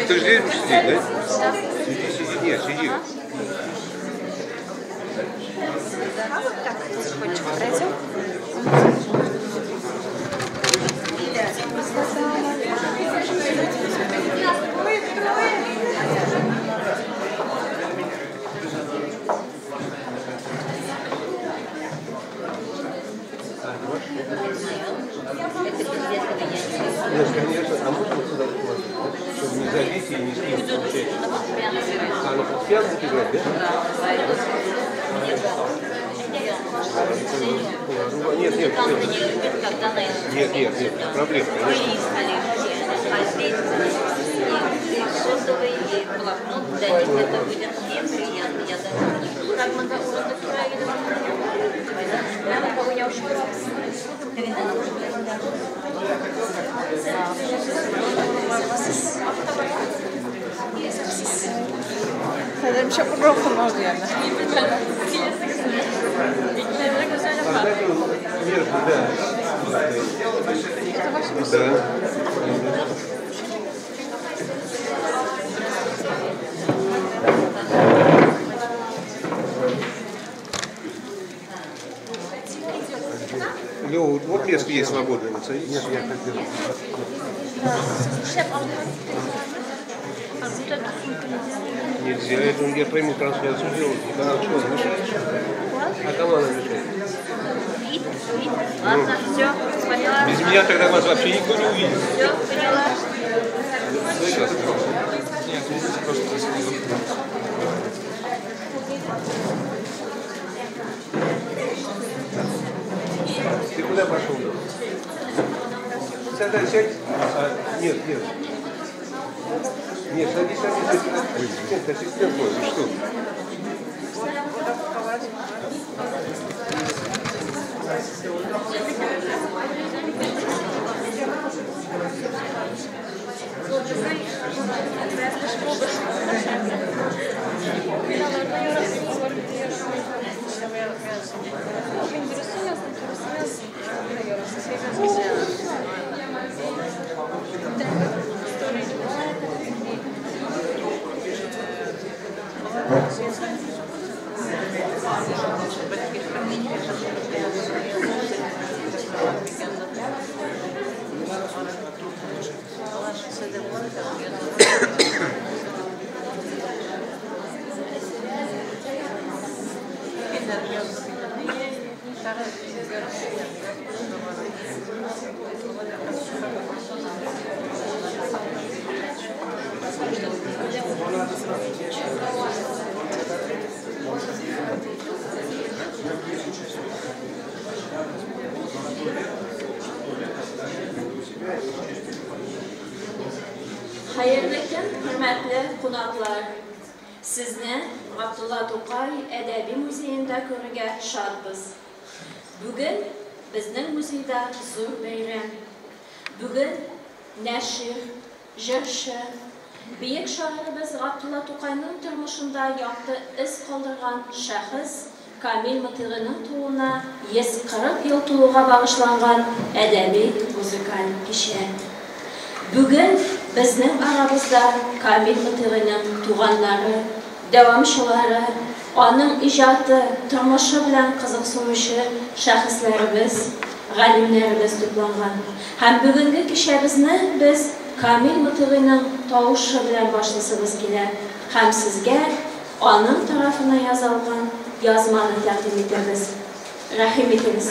Ты же здесь будешь сидеть, да? Сиди. Нет, сиди. А вот так тихонечко пройдем. Нет, конечно, а можно сюда положить, чтобы не залить и не снизить получается? А на фортепиано будет играть, да? Нет, без проблем, конечно. Сотовый блокнот для них это будет всем приятно. Я даже как мы Sanırım çok broken oldu yani. Да. Лёва, вот место есть свободное, не садитесь. Нет, я хотел. Нельзя, это я прямую трансляцию делаю. Да, что, мешаешь? А кому она мешает? Ладно, все, поняла. Без меня тогда вас вообще никто не увидит. Все, поняла. Сейчас. Ты куда пошел? Сядь. Нет. Нет, садись. Ассистент мой, вы что? Hayırlı gün, hürmetli qonaqlar. Sizni Abdullah To'qay Adabiy muzeyida ko'rishga shodmiz. Bugun bizning muzeyda zo'r bayram. Bugun nashr, jurshi, buyuk shoirimiz Abdullah To'qayning turmushida yoqti iz qoldirgan shaxs Kamil Mitig'ining tug'uuna 140 yil to'lug'iga bag'ishlangan adabiy muzikal kecha. Bugun bizning aramizda Kamil Mitig'ining tug'anlari, davomchilari, onun ijodi, turmushi bilan qiziqsinishi shaxslarimiz, g'alimlarimiz to'plangan. Ham bugungi kechamizni biz Kamil Mitig'ining tovushi bilan boshlasimiz kerak. Ham sizga onun tarafına yazılgan yazmani taqdim etamiz. Rahim etamiz.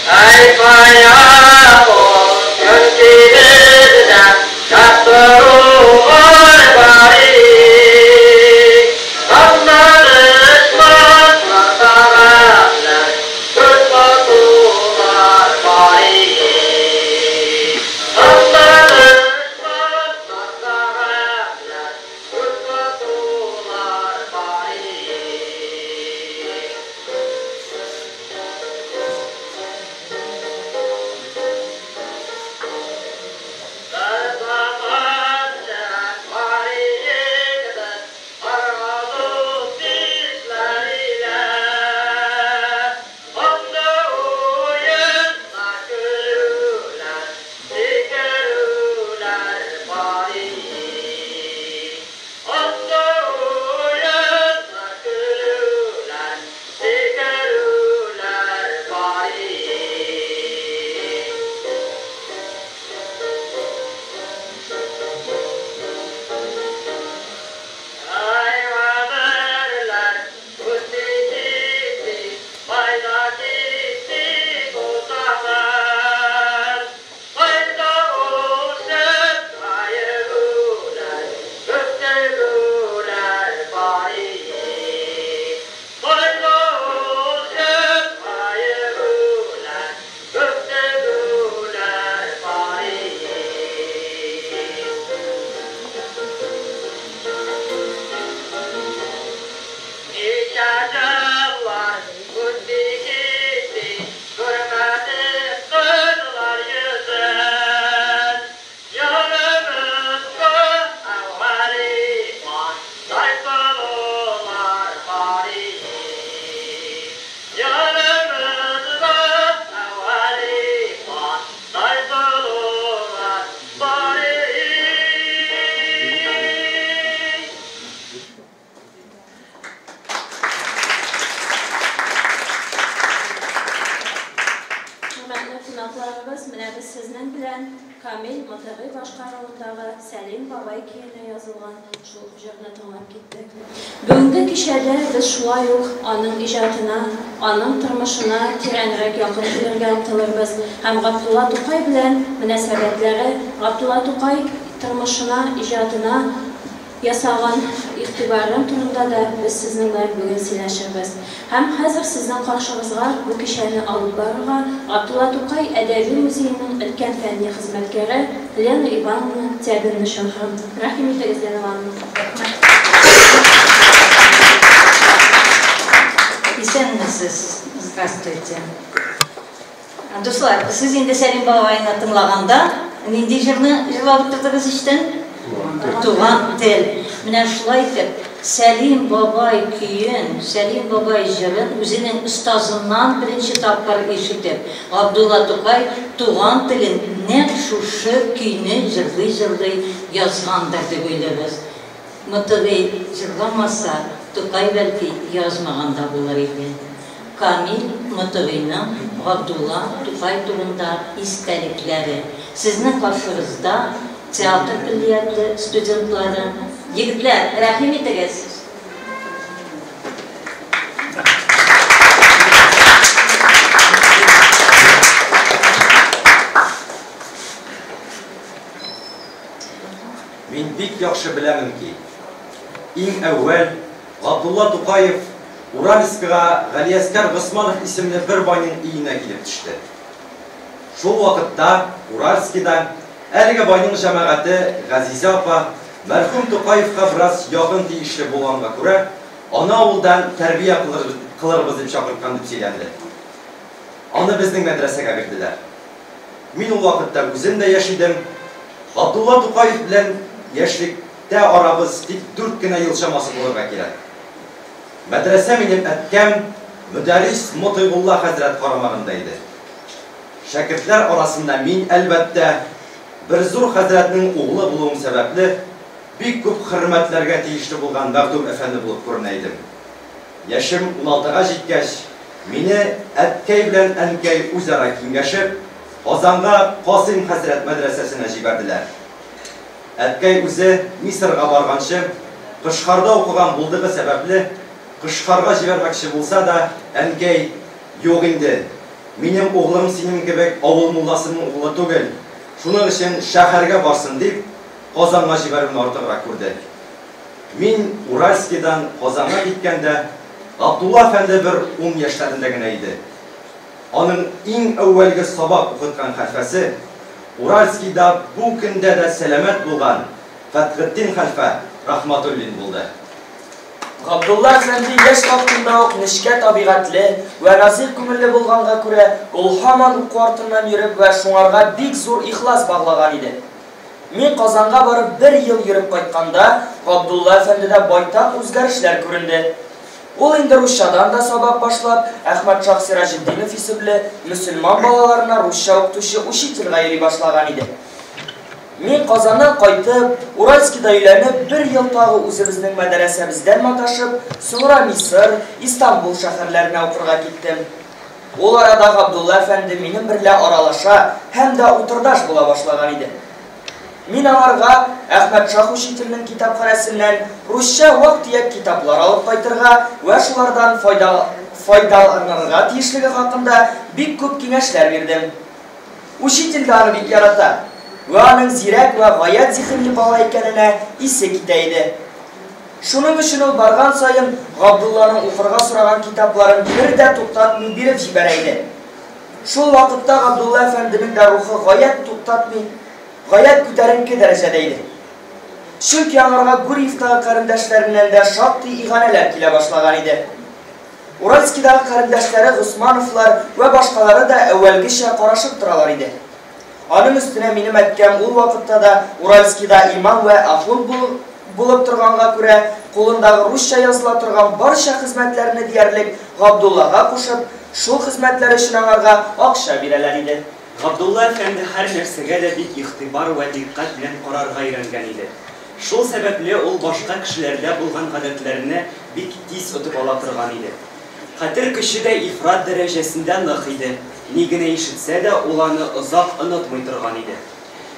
Hãy subscribe cho kênh Ghiền Mì Gõ để không bỏ lỡ những video hấp dẫn. җырындагы Сәлим бабай көенә язылган шул җырны тыңлап киттек. Бүгенге кичәдә без шулай ук аның иҗатына, аның тормышына тирәнрәк якын килергә омтылырбыз һәм Габдулла Тукай белән мөнәсәбәтләре, Габдулла Тукай тормышына, иҗатына ясаган игътибарым турында да без сезнең белән бүген сөйләшәбез. Һәм хәзер сезнең каршыгызга бу кичәне алып барырга Габдулла Тукай әдәби музееның өлкән фәнни хезмәткәре Лена Ивановна Тябинны чакырам. Рәхим итегез, Лена Ивановна. Исәнмесез? Здравствуйте. Дуслар, сез инде Сәлим бабайны тыңлаганда, нинди җырны җырлап тордыгыз иштен? Туган тел. Менә шулай итеп, Сәлим бабай көен, Сәлим бабай җырын үзенең остазыннан беренче тапкыр ишетеп, Габдулла Тукай туган телен нәкъ шушы көйне җырлый язгандыр дип уйлыйбыз. Мытыгый җырламаса, Тукай бәлки язмаган да булыр иде. Камил Мытыгыйның Габдулла Тукай турында истәлекләре. Сезнең каршыгызда театр көллияты студентлары. Егетләр, рәхим итегез. Мин бик яхшы беләмен ки, иң әүвәл Габдулла Тукаев Уральскига Галиәскәр Госманов исемле бер байның өенә килеп төште. Шул вакытта Уральскида әлеге байның җәмәгате Газиза апа мәрхүм Тукаевка бераз якын тиешле булганга күрә, аны авылдан тәрбия кылырбыз дип чакырткан дип сөйләнде. Аны безнең мәдрәсәгә бирделәр. Мин ул вакытта үзем дә яшидем. Габдулла Тукаев белән яшьлектә арабыз тик 4 кенә ел чамасы булырга кирәк. Мәдрәсә минем әткәм Мөдәррис Мотыйгулла хәзрәт карамагында иде. Шәкертләр арасында мин әлбәттә бер зур хәзрәтнең углы булуым сәбәпле бик күп хөрмәтләргә тиешле булган мәхдүм әфәнде булып күренә идем. Яшем 16-га җиткәч, мине әткәй белән әнкәй үзара киңәшеп, Казанга Касыйм хәзрәт мәдрәсәсенә җибәрделәр. Әткәй үзе Мисырга барганчы, Кышкарда укыган булдыгы сәбәпле, Кышкарга җибәрмәкче булса да, әнкәй юк инде. Минем углым синең кебек авыл мулласының углы түгел. Шуның өчен шәһәргә барсын дип, Казанга җибәрүне артыграк күрде. Мин Уральскидан Казанга киткәндә, Габдулла әфәнде бер 10 яшьләрендә генә иде. Аның иң әүвәлге сабак укыткан хәлфәсе Уральскида бу көндә дә сәламәт булган Фәтхетдин хәлфә Рахматуллин булды. Габдулла әфәнде яшь вакытында ук нечкә табигатьле ва назир күңелле булганга күрә, ул һаман уку артыннан йөреп ва шуңарга бик зур ихлас баглаган иде. Мин Казанга барып 1 ел йөреп кайтканда, Габдулла әфәндедә байтак үзгәрешләр күренде. Ул инде русчадан да сабак башлап, Әхмәтшах Сиражетдинов исемле мөселман балаларына русча укытучы учительгә йөри башлаган иде. Мин Казаннан кайтып, Уральскида өйләнеп, 1 ел тагы үзебезнең мәдрәсәбездән маташып, соңра Мисыр, Истанбул шәһәрләренә укырга киттем. Ул арада Габдулла әфәнде минем берлә аралаша һәм дә утырдаш була башлаган иде. Мин аларга Әхмәтшах учительнең китапханәсеннән русча вак-төяк китаплар алып кайтырга ва шулардан файдаланырга тиешлеге хакында бик күп киңәшләр бирдем. Учитель аны бик ярата. Ва аның зирәк ва гаять зиһенле бала икәненә исе китә иде. Шуның өчен ул барган саен Габдулланың укырга сораган китапларын бер дә туктатмый биреп җибәрә иде. Шул вакытта Габдулла әфәнденең дә рухы гаять туктатмый, гаять күтәренке дәрәҗәдә иде. Чөнки аңарга Гурьевтагы кәрендәшләреннән дә шактый иганәләр килә башлаган иде. Уральскидагы кәрендәшләре Госмановлар ва башкалары да әүвәлгечә карашып торалар иде. Аның өстенә минем әткәм ул вакытта да Уральскида имам ва ахун булып торганга күрә, кулындагы русча языла торган барча хезмәтләрне диярлек Габдуллага кушып, шул хезмәтләр өчен аңарга акча бирәләр иде. Габдулла әфәнде һәр нәрсәгә дә бик игътибар ва диккать белән карарга өйрәнгән иде. Шул сәбәпле ул башка кешеләрдә булган гадәтләрне бик тиз отып ала торган иде. Хәтер көче дә ифрат дәрәҗәсендә нык иде. Ни генә ишетсә дә ул аны озак онытмый торган иде.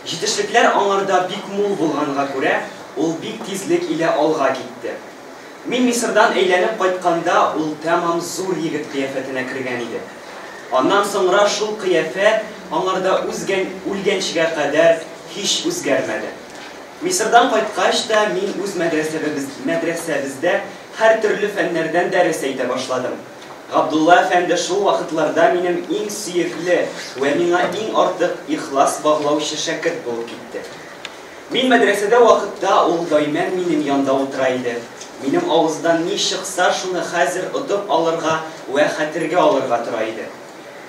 Җитешлекләр аңарда бик мул булганга күрә, ул бик тизлек илә алга китте. Мин Мисырдан әйләнеп кайтканда, ул тәмам зур егет кыяфәтенә кергән иде. Аннан соңра шул кыяфәт аңарда үлгәнчегә кадәр һич үзгәрмәде. Мисырдан кайткач та мин үз мәдрәсәбездә һәр төрле фәннәрдән дәрес әйтә башладым. Габдулла әфәнде шул вакытларда минем иң сөекле вә миңа иң артык ихлас баглаучы шәкерт булып китте. Мин мәдрәсәдә вакытта ул даимән минем янда утыра иде. Минем авыздан ни чыкса, шуны хәзер отып алырга вә хәтергә алырга тора иде.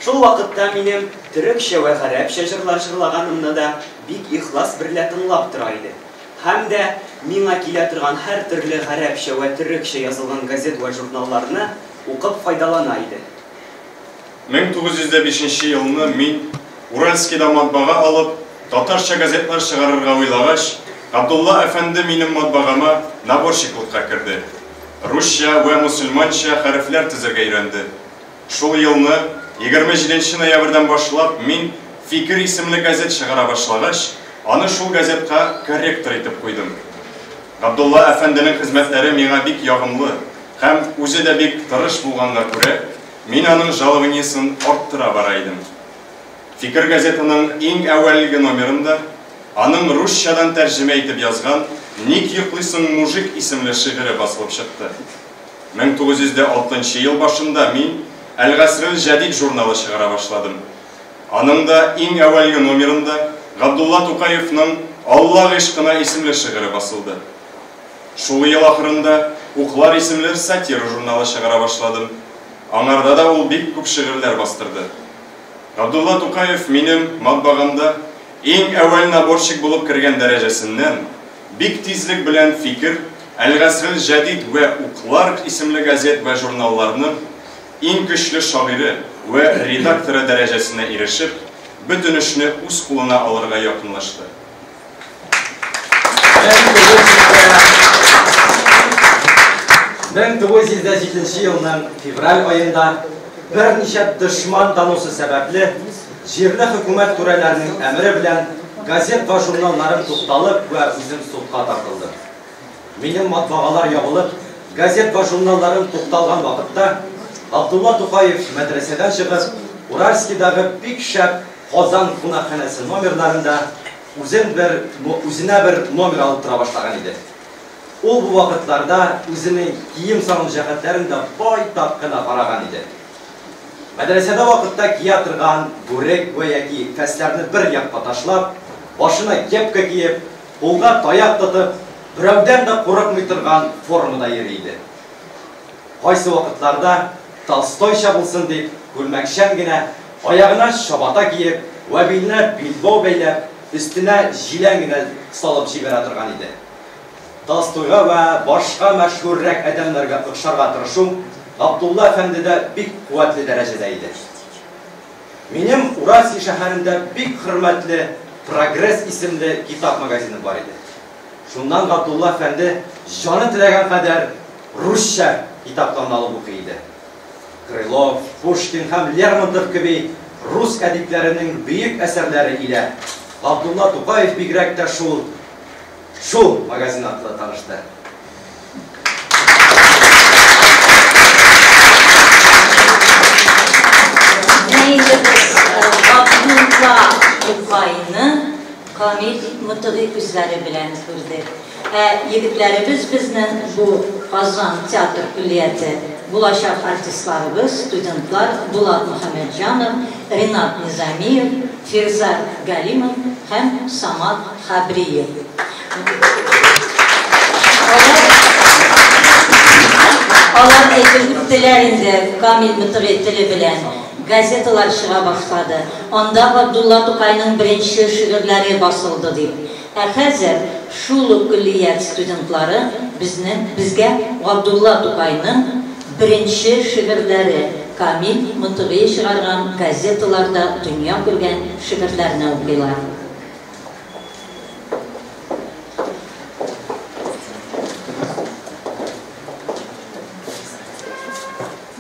Шул вакытта минем төрекчә вә гарәпчә җырлар җырлаганымны да бик ихлас берлә тыңлап тора иде. Һәм дә миңа килә торган һәр төрле гарәпчә вә төрекчә язылган газет вә журналларны укып файдалана иде. 1905 елны мин Уральскийда матбага алып, татарча газетлар чыгарырга уйлагач, Габдулла әфәнде минем матбагама наборщиклыкка керде. Русча вә мусульманча хәрефләр төзергә өйрәнде. Шул елны 27 ноябрьдән башлап мин Фикер исемле газет чыгара башлагач, аны шул газетка корректор итеп куйдым. Габдулла әфәнденең хезмәтләре миңа бик ягымлы һәм үзе дә бик тырыш булганга күрә, мин аның жалованиясын арттыра бара идем. Фикер газетының иң әүвәлге номерында аның русчадан тәрҗемә итеп язган «Ник йоклыйсың, мужик» исемле шигыре басылып чыкты. 1906 ел башында мин Әл-Гасрил Җәдид журналы чыгара башладым. Аның да иң әүвәлге номерында Габдулла Тукаевның «Алла гыйшкына» исемле шигыре басылды. Шул ел ахырында «Уклар» исемле сатира журналы чыгара башладым. Аңарда да ул бик күп шигырьләр бастырды. Габдулла Тукаев минем матбагамда иң әүвәл наборщик булып кергән дәрәҗәсеннән бик тизлек белән Фикер, Әл-Гасрил Җәдид вә Уклар исемле газет вә журналларның иң көчле шагыйре вә редакторы дәрәҗәсенә ирешеп, бөтен эшне үз кулына алырга якынлашты. 1907 елның февраль айында берничә дошман данусы сәбәпле җирле хөкүмәт түрәләренең әмере белән газет ва журналларын тукталып вә үзем судка тартылды. Минем матбагалар ябылып, газет ва журналларын тукталган вакытта Габдулла Тукаев мәдрәсәдән чыгып, Уральскийдагы бик шәп Казан кунакханәсе номерларында үзенә бер номер алып тора башлаган иде. Ул бу вакытларда үзенең кием салым җәһәтләрендә байтак кына караган иде. Мәдрәсәдә вакытта кия торган бүрек вә яки фәсләрне бер якка ташлап, башына кепка киеп, кулга таяк тотып, берәүдән дә курыкмый торган формада йөри иде. Кайсы вакытларда Толстойча булсын дип, күлмәкчән генә аягына шабата киеп, вә биленә билбау бәйләп, өстенә җилән генә салып җибәрә торган иде. Толстойга вә башка мәшһүррәк әдәмнәргә охшарга тырышу Габдулла әфәндедә бик куәтле дәрәҗәдә иде. Минем Уральский шәһәрендә бик хөрмәтле Прогресс исемле китап магазины бар иде. Шуннан Габдулла әфәнде җаны теләгән кадәр русча китапларны алып укый иде. Крылов, Пушкин һәм Лермонтов кеби рус әдипләренең бөек әсәрләре илә Габдулла Тукаев бигрәк тә шул магазин аркылы танышты. Габдулла Тукайны Камил Мытыгый күзләре белән күрдек. Егетләребез безнең бу Казан театр күллияте булачак артистларыбыз, студентлар Булат Мөхәммәтҗанов, Ринат Низамиев, Фирза Галимов һәм Самат Хабриев. Алар әйтеп үттеләр инде Камил Мытыгый теле белән газеталар чыга башлады. Анда Габдулла Тукайның беренче шигырьләре басылды дип. Хәзер шул күллият студентлары безгә Габдулла Тукайның беренче шигырьләре Камил Мытыгый чыгарган газеталарда дөнья күргән шигырьләрне укыйлар.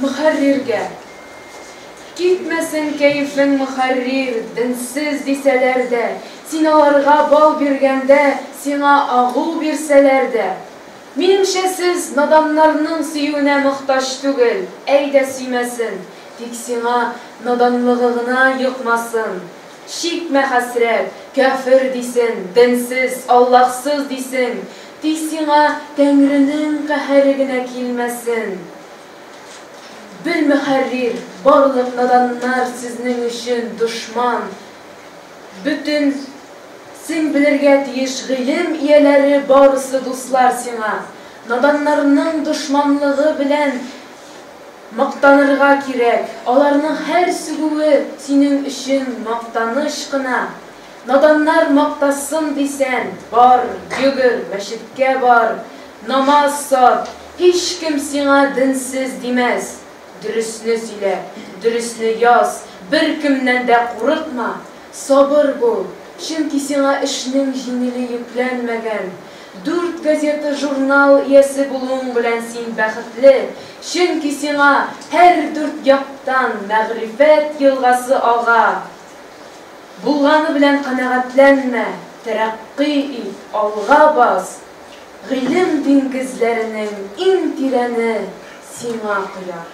Мөхәрриргә китмәсен кәефең мөхәррир, динсез дисәләр дә, Синаларга бал биргәндә, сиңа агул бирсәләр дә. Минемчә сез наданнарның сөюенә мохтаҗ түгел, әйдә сөймәсен, тик сиңа наданлыгы гына йокмасын. Шикмә хәсрәт, кафир дисен, динсез, Аллаһсыз дисен, тик сиңа Тәңренең каһәре генә килмәсен. Бел мөхәррир, барлык наданнар сезнең өчен дошман. Бүтән син белергә тиеш гыйлем ияләре барысы дуслар сиңа. Наданнарның дошманлыгы белән мактанырга кирәк. Аларның һәр сүгүе синең өчен мактаныш кына. Наданнар мактасын дисән, бар, йөгер, мәчеткә бар, намаз сат. Һич кем сиңа динсез димәс. Дөресне сөйлә, дөресне яз, бер кемнән дә курыкма. Сабыр бул, чөнки сиңа эшнең җиңеле йөкләнмәгән. 4 газета, журнал иясе булуың белән син бәхетле, чөнки сиңа һәр 4 яктан мәгърифәт елгасы ага. Булганы белән канәгатьләнмә, тәрәккый ит, алга бас. Гыйлем диңгезләренең иң тирәне сиңа кояр.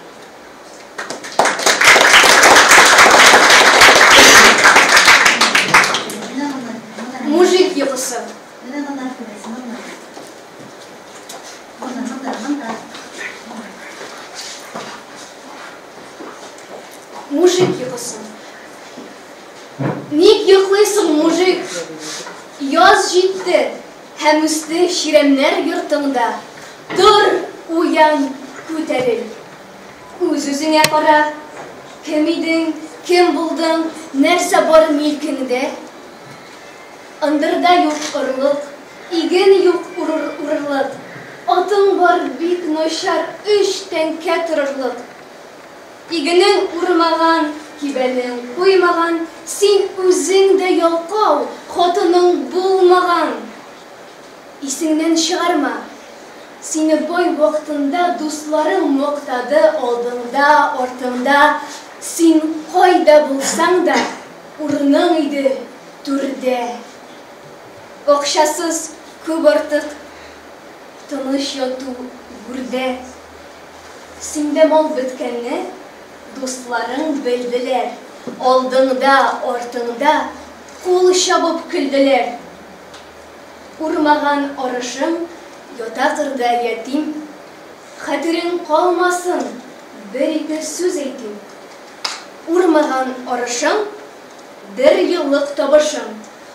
Мужик йокысы. Мужик йокысы. Ник йоклыйсың, мужик? Яз җитте, һәм үсте ширемнәр йортыңда. Тор, уян, күтәрел. Үз-үзеңә кара. Кем идең, кем булдың, нәрсә бар милкеңдә? Ындырда юк орлык, иген юк урырлык. Атың бар бик начар, 3 тәңкә торырлык. Игенең урмаган, кибәнең куймаган, син үзең дә ялкау, хатының булмаган. Исеңнән чыгарма. Сине бай вакытында дусларың мактады, алдыңда, артыңда. Син кайда булсаң да, урының иде түрдә. Акчасыз күп артык, тыныч яту гүрдә. Синдә мал беткәнне дусларың белделәр. Алдыңда, артыңда кул чабып көлделәр. Урмаган арышың ятатырда ятим. Хәтерең калмасын, бер-ике сүз әйтим. Урмаган арышың бер еллык табышың.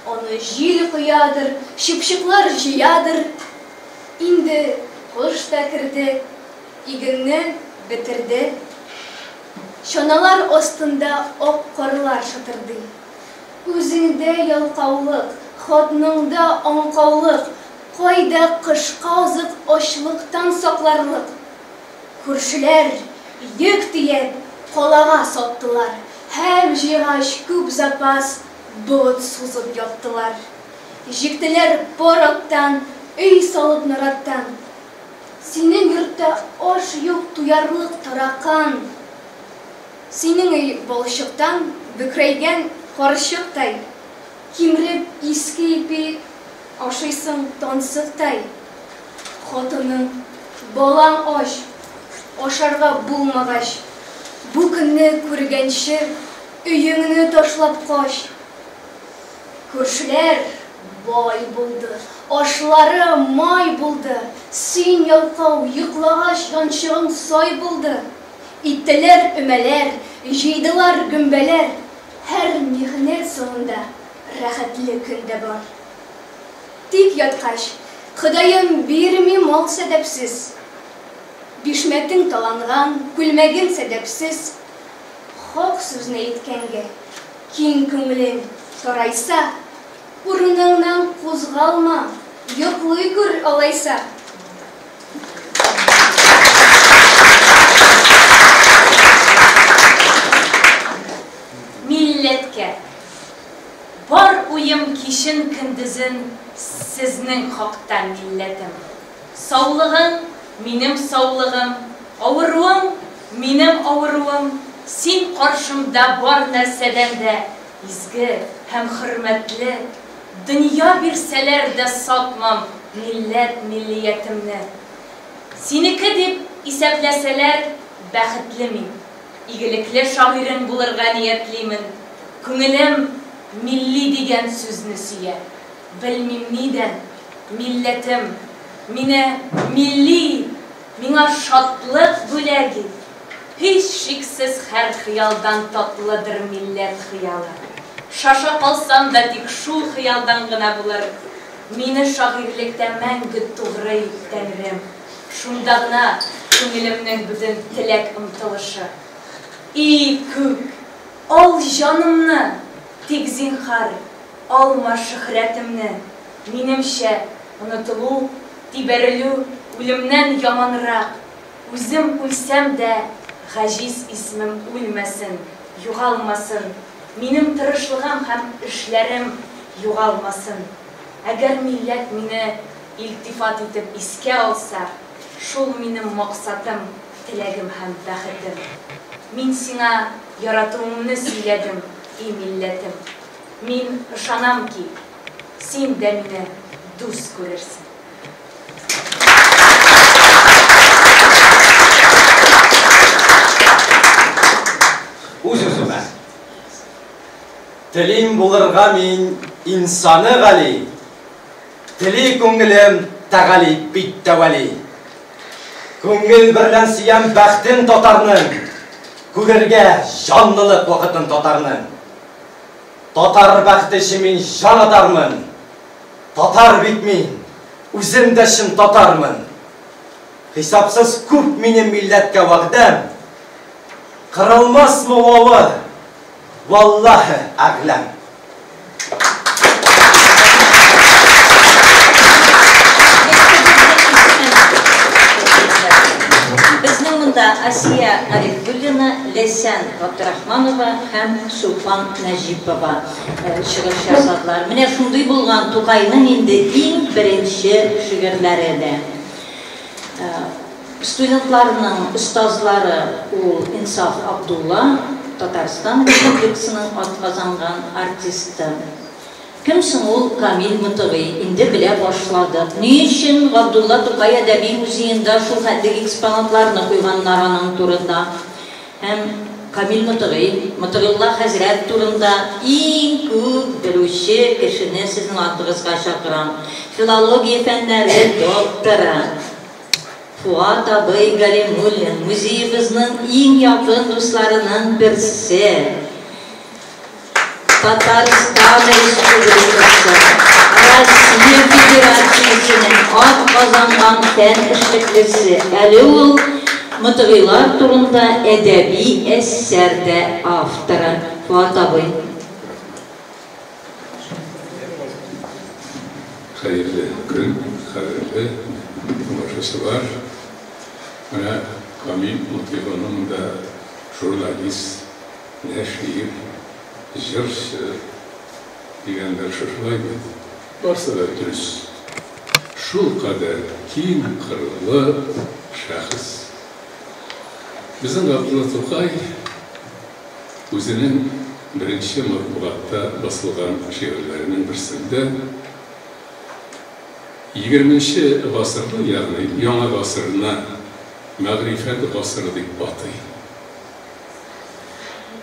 Аны җил куядыр, шипшыклар җыядыр. Инде кыш та керде, игенне бетерде. Чаналар астында ак карлар шытырды. Үзеңдә ялкаулык, хатныңда аңкаулык. Кайда кышка азык ачлыктан сакларлык. Күршеләр йөк тиеп калага саттылар. Һәм җыгач күп запас бот сузып яттылар. Җиктеләр парактан, өй салып нараттан. Синең йортта аш юк, туярлык таракан. Синең өй балчыктан бөкрәйгән карчыктай. Кимреп иске ипи ашыйсың тансыктай. Хатының балаң аш, ашарга булмагач. Бу көнне күргәнче өеңне ташлап кач. Күршеләр бай булды, ашлары май булды. Син ялкау йоклагач янчыгың сай булды. Иттеләр өмәләр, җыйдылар гөмбәләр. Һәр михнәт соңында рәхәтле көндә бар. Тик яткач, Ходаем бирми мал сәдәпсез. Бишмәтең таланган, күлмәгең сәдәпсез. Хак сүзне әйткәнгә, киң күңелең тарайса, урыныңнан кузгалма, йоклый күр алайса. Милләткә бар уем кишен көндезен сезнең хакта милләтем. Саулыгың минем саулыгым, авыруым минем авыруым. Син каршымда бар нәрсәдән дә изге һәм хөрмәтле. Dünya birseler de satmam millet milliyetimni. Siniki dip isepleseler bәхетлімін. Игіліклі шағирын bulurga niyetliymin. Күңілім milli деген сөзні сүйе. Білмем неден, миллетім, мені milli, миңа шатлық бөләгі. Hiç şiksiz her хыялдан татлыдыр millet хыялы. Шаша қалсам да тик шул хыялдан гына булыр. Мені шағирлікте мәңгі туғрый тәңрем. Шунда гына күңелемнең бүтін тілек ымтылышы. И күк, ал жанымны, тик зинхар, алма шөһрәтемне. Минемчә, онытылу, тибәрелү үлемнән яманрак. Үзем үлсәм дә, ғажиз исмем үлмәсен, юғалмасын. Минем тырышлыгым һәм эшләрем юғалмасын. Әгәр милләт мине илтифат итеп искә алса, шул минем мақсатым, теләгем һәм бәхетем. Мин сиңа яратуымны сөйләдем, и милләтем. Мин ышанам ки, син дә мине дус күрерсең. Үз-үземә. Телим булырга мин инсаны гали. Тели күңелем тәгали бит тәвәли. Күңел берлән сиян бәхтен татарның. Күгәргә җанлылык вакытын татарның. Татар бәхтеше мин җан атармын. Татар бит мин, үзем дә шын татармын. Хисапсыз күп минем милләткә вәгъдәм. Кырылмас муавы, валлаһи әгъләм. Безнең монда Асия Арифуллина, Ләйсән Габдрахманова һәм Шулпан Нәҗипова чыгыш ясадылар. Менә шундый булган Тукайның инде иң беренче шигырьләре дә. Студентларның остазлары ул Инсаф Абдулла, Татарстан Республикасының атказанган артисты. Кемсең ул Камил Мытыгый, инде белә башладык. Ни өчен Габдулла Тукай әдәби музеенда шул хәтле экспонатларны куйганнар аның турында. Һәм Камил Мытыгый, Мытыгылла хәзрәт турында иң күп белүче кешене сезнең атыгызга чакырам. Филология фәннәре докторы Fuat Abay Галимуллин, музейебезнең иң якын дусларының берсе. Татарстан Республикасы, Россия Федерациясының атказанган фән эшлеклесе. Әле ул Мытыгыйлар турында әдәби әсәрдә авторы. Fuat Abay. Хәерле көн, хәерле башысы бар. Менә Камил Мытыгыйның да журналист, нәшир, җырчы дигәннәр шулай бит. Барсы да дөрес. Шул кадәр киң кырлы шәхес. Безнең Габдулла Тукай үзенең беренче матбугатта басылган шигырьләренең берсендә 20-нче гасырны, ягъни яңа гасырына мәгърифәт гасыры дип атый.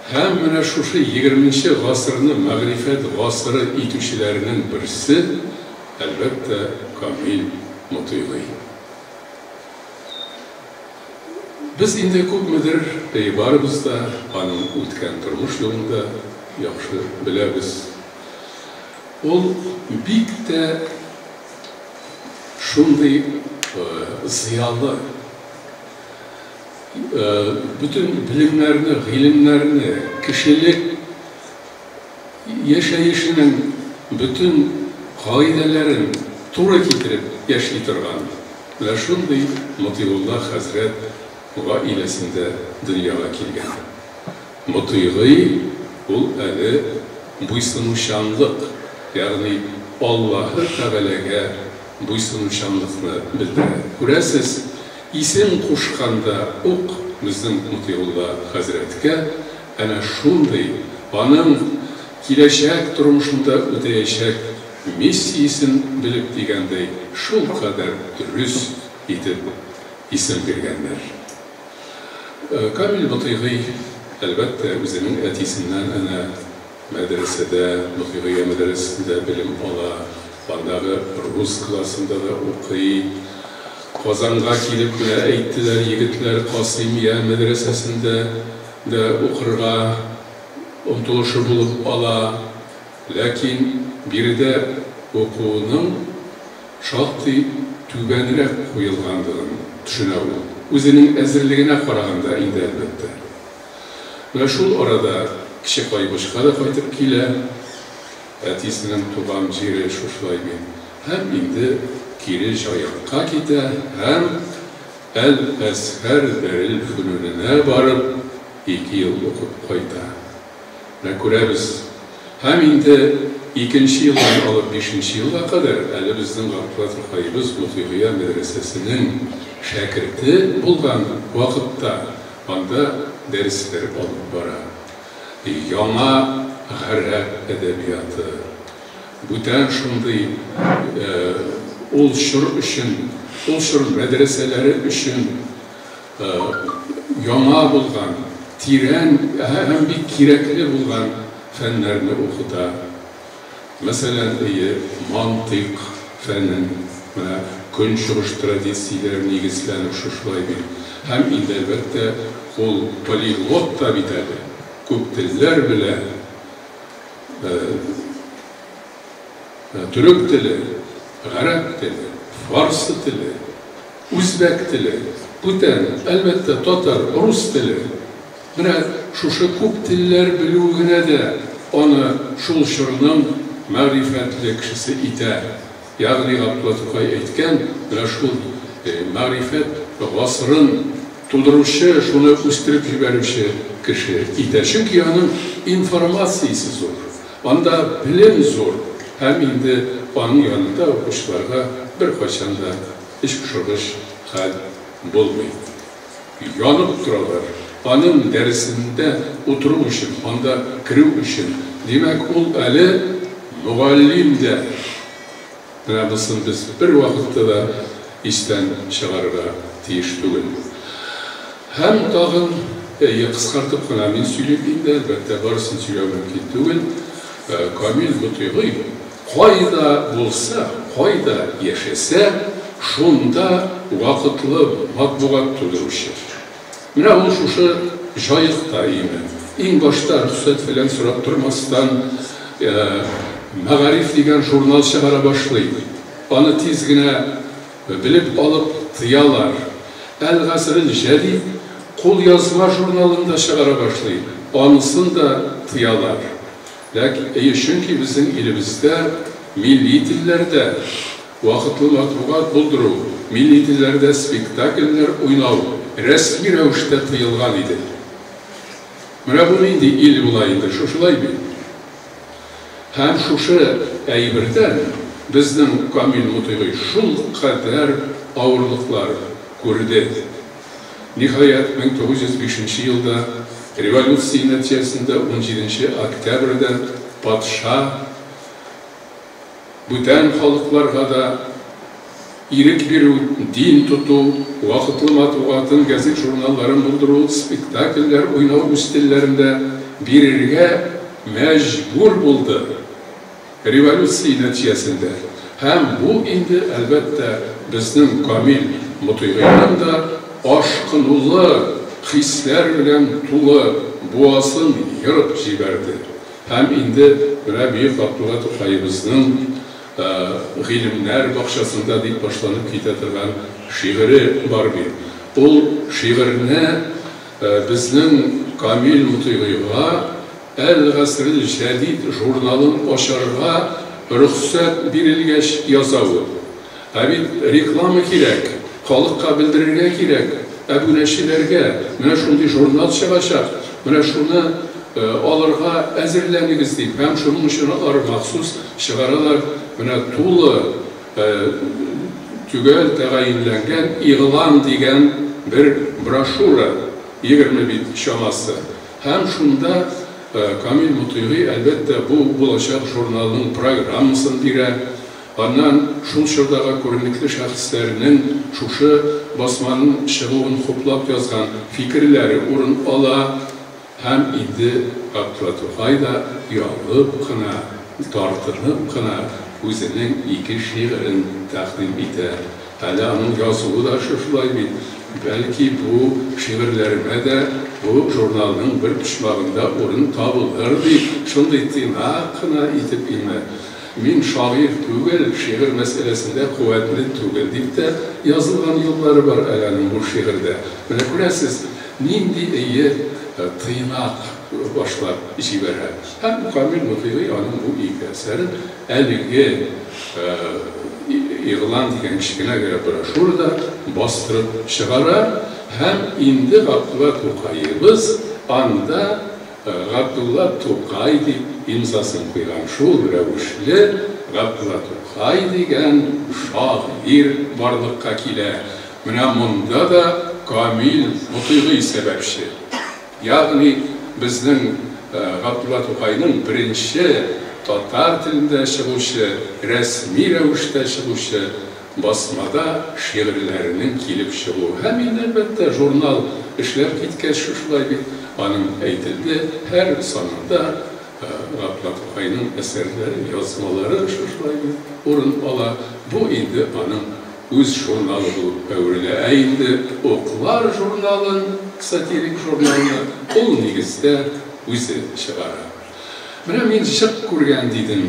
Һәм менә шушы 20-нче гасырны мәгърифәт гасыры итүчеләрнең берсе әлбәттә Камил Мытыгый. Без инде күпмедер барыбыз да аның үткән тормыш юлында яхшы беләбез. Ул бик тә шундый зыялы, bütün bilimlerini, гыйлемнәрне, кешелек яшәешенең bütün кагыйдәләрен туры китереп яши торган. Менә шундый Мытыгыйлла хәзрәт гаиләсендә дөньяга килгән. Мытыгый ул әле буйсынучанлык, ягъни Аллаһы Тәгаләгә буйсынучанлыкны белдерә. Күрәсез, исем кушканда ук безнең Мытыгыйлла хәзрәткә әнә шундый аның киләчәк тормышында үтәячәк миссиясын біліп дегендей шул қадар дұрыс етіп исем бергенler. Камил Ботыйгый әлбәттә үзенең әтисеннән әнә мәдрәсәдә, Ботыйгый мәдрәсәсендә белем ала, андагы рус классында да укый. Казанга килеп менә әйттеләр, егетләр Касимия мәдрәсәсендә дә укырга омтылышы булып ала. Ләкин биредә укуның шактый түбәнрәк куелгандыгын төшенә ул. Үзенең әзерлегенә караганда инде әлбәттә. Менә шул арада кече Кайбышка да кайтып килә. Әтисенең туган җире шушылай бит. Һәм инде кире җаякка китә һәм Әл-Әзһәр Дарел-Фөнүненә барып 2 ел укып кайта. Менә күрәбез. Һәм инде 2нче елдан алып 5нче елга кадәр әле безнең Габдулла Тукайыбыз Ботыйгый мәдрәсәсенең шәкерте булган вакытта анда дәресләр алып бара. Яңа гарәп әдәбияты, бүтән шундый ул чор өчен, ул чор мәдрәсәләре өчен яңа булган, тирән һәм бик кирәкле булган фәннәрне укыта. Мәсәлән, мантык фәнен, көнчыгыш традицияләр нигезләнеп шушылай бит. Һәм инде әлбәттә ул полиглот та бит әле. Күп телләр белә. Төрек теле, гарәп теле, фарсы теле, үзбәк теле, бүтән, әлбәттә татар, рус теле. Менә шушы күп телләр белү генә дә аны шул чорның мәгърифәтле кешесе итә. Ягъни Габдулла Тукай әйткән, менә шул мәгърифәт гасырын тудыручы, шуны үстереп җибәрүче кеше итә. Чөнки аның информациясе зур, анда белем зур. Һәм инде аның янында укучыларга бер кайчан да эш пошыргыч хәл булмый. Янып торалар. Аның дәресендә утыру өчен, анда кирү өчен. Димәк, ул әле мугаллим дә. Менә бусын без бер вакытта да истән чыгарырга тиеш түгел. Һәм тагын кыскартып кына мин сөйләп инде, әлбәттә барысын сөйләү мөмкин түгел. Камил Ботыйгый кайда булса, кайда яшәсә, шунда вакытлы матбугат тудыручы. Менә ул шушы җаекта име. Иң башта рөхсәт фәлән сорап тормастан Мәгариф дигән журнал чыгара башлый. Аны тиз генә белеп алып тыялар. Әл-Гаср-эл-Җәдид кул язма журналында чыгара башлый. Анысын да тыялар. Ләкин чөнки безнең илебездә милли телләрдә вакытлы матбугат булдыру, милли телләрдә спектакльләр уйнау рәсми рәвештә тыелган иде. Менә бу инде ил була инде, шушылай бит. Һәм шушы әйбердән безнең Камил Ботыйгый шул кадәр авырлыклар күрде. Ниһаят 1905 елда революция нәтиҗәсендә 17 октябрьдә патша бүтән халыкларга да ирек бирү, дин тоту, вакытлы матбугатын, гәзит журналларын булдыру, спектакльләр уйнау үстәлләрендә бирергә мәҗбүр булды революция нәтиҗәсендә. Һәм бу инде әлбәттә безнең Камил Ботыйгыйның да ашкынулы хисләр белән тулы буасын йырып җибәрде. Һәм инде Рәбиев Габдулла Тукайыбызның гыйлемнәр бакчасында дип башланып китә торган шигыре бар бит. Ул шигырьне безнең Камил Ботыйгыйга Әл-Гаср-эл-Җәдид журналын ачарга рөхсәт бирелгәч язау. Бит реклама кирәк, халыкка белдерергә кирәк, әбүнәчеләргә, менә шундый журнал чыгачак, менә шуны алырга әзерләнегез дип, һәм шуның өчен алар махсус чыгаралар. Менә тулы түгел тәгаенләнгән игълан дигән бер брошюра 20 бит чамасы. Һәм шунда Камил Мутыйгый әлбәттә бу булачак журналның программасын бирә. Аннан шул чордагы күренекле шәхесләрнең шушы басманың чыгуын хуплап язган фикерләре урын ала һәм инде Габдулла Тукай да ялып кына, тартынып кына үзенең ике шигырен тәкъдим итә. Әле аның язуы да шулай бит. Бәлки бу шигырьләрмә дә бу журналның бер почмагында урын табылыр дип, шундый тыйнак кына итеп инде. Мин шагыйрь түгел, шигырь мәсьәләсендә куәтле түгел дип тә язылган юллары бар әле бу шигырьдә. Менә күрәсез, нинди тыйнак башлап җибәрә. Һәм Камил Мутыйгый аның бу ике әсәрен әлеге Иглан дигән кечкенә брошюрада бастырып чыгара һәм инде Габдулла Тукайыбыз анда Габдулла Тукай дип имзасын куйган. Шул рәвешле Габдулла Тукай дигән шагыйрь барлыкка килә. Менә монда да Камил Мутыйгый сәбәпче. Ягъни безнең Габдулла Тукайның беренче татар телендә чыгучы, рәсми рәвештә чыгучы басмада шигырьләренең килеп чыгуы. Һәм инде әлбәттә журнал эшләп киткәч шулай бит. Аның әйтелде, һәр санында Габдулла Тукайның әсәрләре, язмалары шулай бит урын ала. Бу инде аның үз журналы булып әверелә. Ә инде Оклар журналын, сатирик журналны ул нигездә үзе чыгара. Менә мин чык күргән дидем,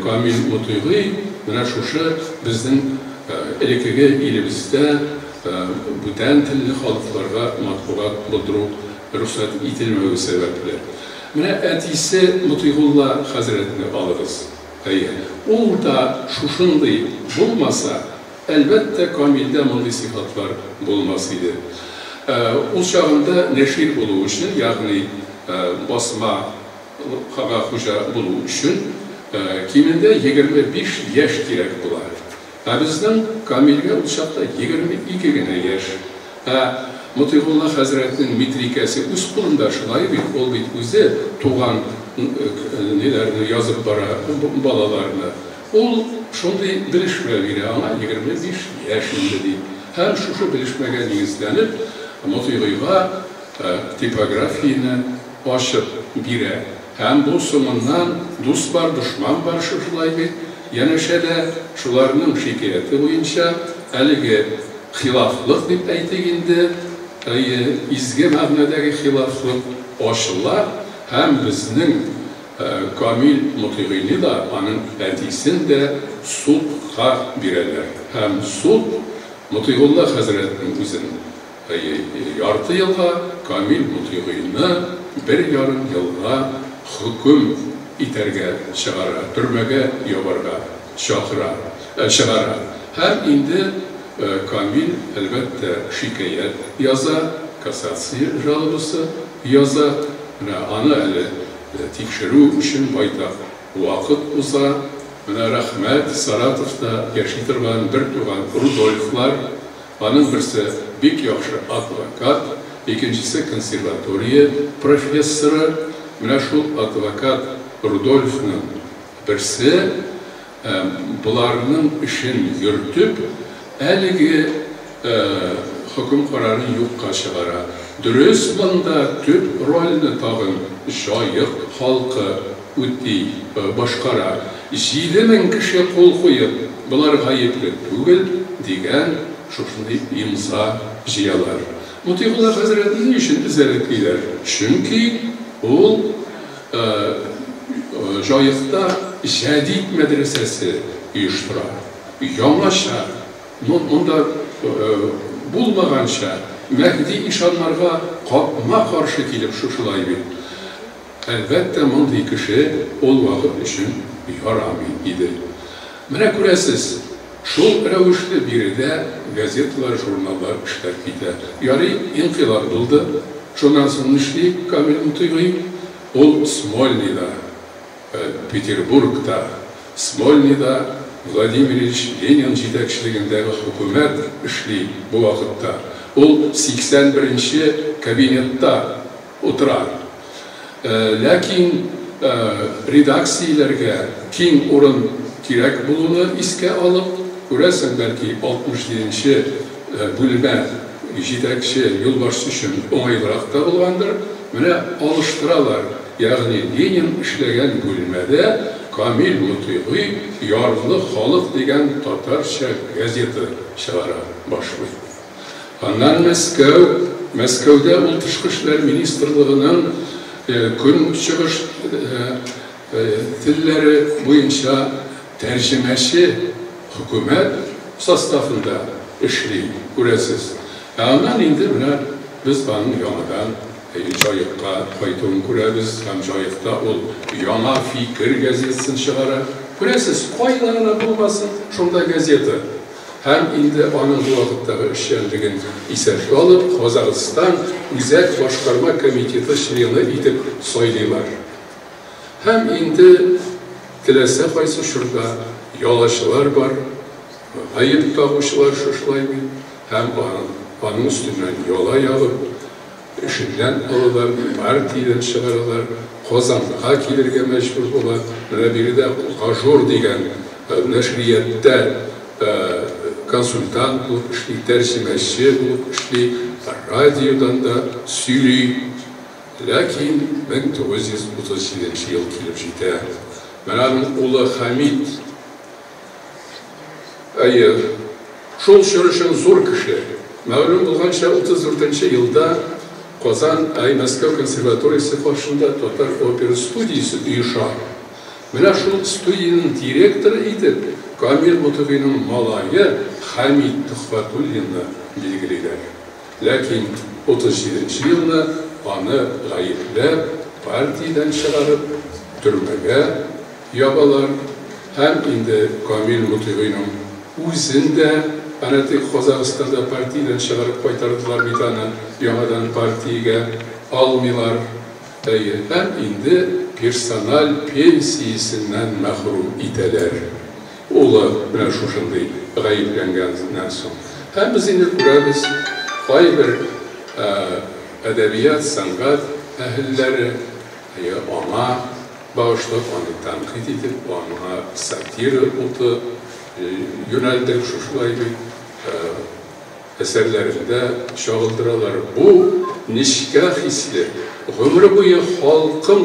Камил Мутыйгый, менә шушы безнең элекеге илебездә бүтән телле халыкларга матбугат булдыру рөхсәт ителмәү сәбәпле. Менә әтисе Мутыйгулла хәзрәтне алыгыз. Ул да шушындый булмаса, әлбәттә Камилдә мондый сыйфатлар булмас иде. Ул чагында нәшир булу өчен, ягъни басма Қаға құжа болу үшін кемінде 25 яш керек бұлар. Біздің Камилге ол шақта 22 генә яш. Мутыйгулла хәзрәтнең метрикәсе үз қолында шулай бит, ол бит үзе туган неләрне язып бара балаларына. Ул шундый белешмә бирә аңа 25 яш инде ди. Һәм шушы белешмәгә нигезләнеп Мутыйгыйга типографияны ачып бирә. Һәм бу соңыннан дус бар, душман бар шулай бит. Янәшә дә шуларның шикаяты буенча әлеге хилафлык дип әйтик инде, изге мәгънәдәге хилафлык ачыла һәм безнең Камил Мутыйгыйны да аның әтисен дә судка бирәләр. Һәм суд Мутыйгулла хәзрәтнең үзен ярты елга, Камил Мутыйгыйны 1,5 елга хөкем итәргә чыгара, төрмәгә ябарга чыгара. Һәм инде Камил әлбәттә шикаят яза, кассация жалобасы яза. Аны әле тикшерү өчен байтак вакыт уза. Менә Рәхмәт Саратовта яши торган бер туган Рудольфлар, аның берсе бик яхшы адвокат, икенчесе консерватория профессоры. Менә шул адвокат Рудольфның берсе буларның эшен йөртеп, әлеге хөкем карарын юкка чыгара. Дөрес монда төп рольне тагын җаек халкы үти башкара. 7000 кеше кул куеп, булар гаепле түгел дигән шушындый имза җыялар. Мутыйгулла хәзрәтне өчен эзәрлекләр. Чөнки ул җаекта җәдид мәдрәсәсе оештыра. Яңаша, монда булмаганча Мәхди ишаннарга капма каршы килеп шушылай бит. Әлбәттә мондый кеше ул вакыт өчен ярамый иде. Менә күрәсез, шул рәвешле биредә газеталар, журналлар эшләп китә. Ярый, инкыйлаб булды. Шуннан соң нишли Камил Мутыйгый? Ул Смольныйда, Петербургта, Смольныйда Владимир Ильич Ленин җитәкчелегендәге хөкүмәт эшли бу вакытта. Ул 81-нче кабинетта утыра. Ләкин редакцияләргә киң урын кирәк булуны искә алып, күрәсең, бәлки 67-нче бүлмә җитәкче юлбашчы өчен уңайлырак та булгандыр. Менә алыштыралар. Ягъни Ленин эшләгән бүлмәдә Камил Мутыйгый Ярлы халык дигән татарча газета чыгара башлый. Аннан Мәскәүдә ул тышкы эшләр министрлыгының көн чыгыш телләре буенча тәрҗемәче хөкүмәт составында эшли, күрәсез. Аннан инде менә без аның яңадан Жайыққа кайтуын күрәбез, һәм Жайықта ул яңа фикер газетасын чыгара. Күрәсез, кайда булмасын шунда газета. Һәм инде аның бу вакыттагы эшчәнлеген исәпкә алып, Казакстан үзәк башкарма комитеты члены итеп сайлыйлар. Һәм инде теләсә кайсы шурда ялачылар бар, айып тагучылар шушлай бит, һәм аның өстеннән яла ягып, эшеннән алалар, партиядан чыгаралар, Казанга килергә мәҗбүр була. Менә биредә Гажур дигән нәшрияттә консультант булып эшли, тәрҗемәче булып эшли, радиодан да сөйли. Ләкин 1937 ел килеп җитә. Менә аның улы Хамид шул чорышын зур кеше. Мәгълүм булганча 34 елда Казан Мәскәү консерваториясе каршында татар опера студиясе оеша. Менә шул студияның директоры итеп Камил Мутыйгыйның малае Хамид Төхфәтуллинны билгелиләр. Ләкин 37 елда аны гаепләп, партиядан чыгарып, төрмәгә ябалар. Һәм инде Камил Мутыйгыйның үзен дә Казакстанда партиядан чыгарып кайтардылар бит аны, яңадан партиягә алмыйлар. Һәм инде персональ пенсиясеннән мәхрүм итәләр. Улы менә шушындый гаепләнгәннән соң. Һәм без инде күрәбез, кайбер әдәбият, сәнгать әһелләре аңа багышлап, аны тәнкыйть итеп, аңа сатира уты юнәлдереп шушылай бит әсәрләрендә чагылдыралар. Бу нечкә хисле, гомере буе халкым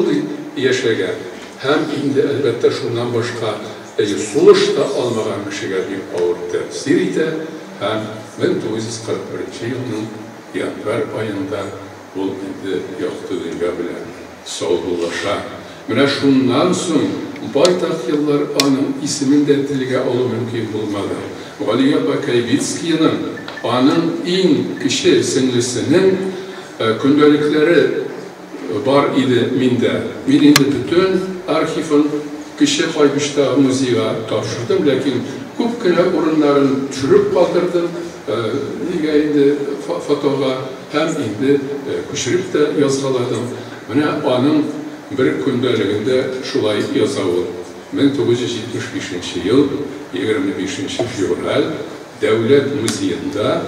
яшәгән һәм инде әлбәттә шуннан башка сулышта алмаган кешегә бик авыр тәэсир итә. Һәм 1941 елның январь аенда ул инде якты дөнья белән саубуллаша. Менә шуннан соң байтак еллар аның исемен дә телгә алу мөмкин булмады. Галия Бакайбицкийның аның иң кече сеңлесенең көндәлекләре бар иде миндә. Мин инде бүтән архивын кече Кайбыштагы музейга тапшырдым, ләкин күп кенә урыннарын төшереп калдырдым. Нигә инде фотога һәм инде күчереп тә язгаладым. Менә аның bir көндәлегендә шулай язавы. 1975 ел 25 февраль Дәүләт музеенда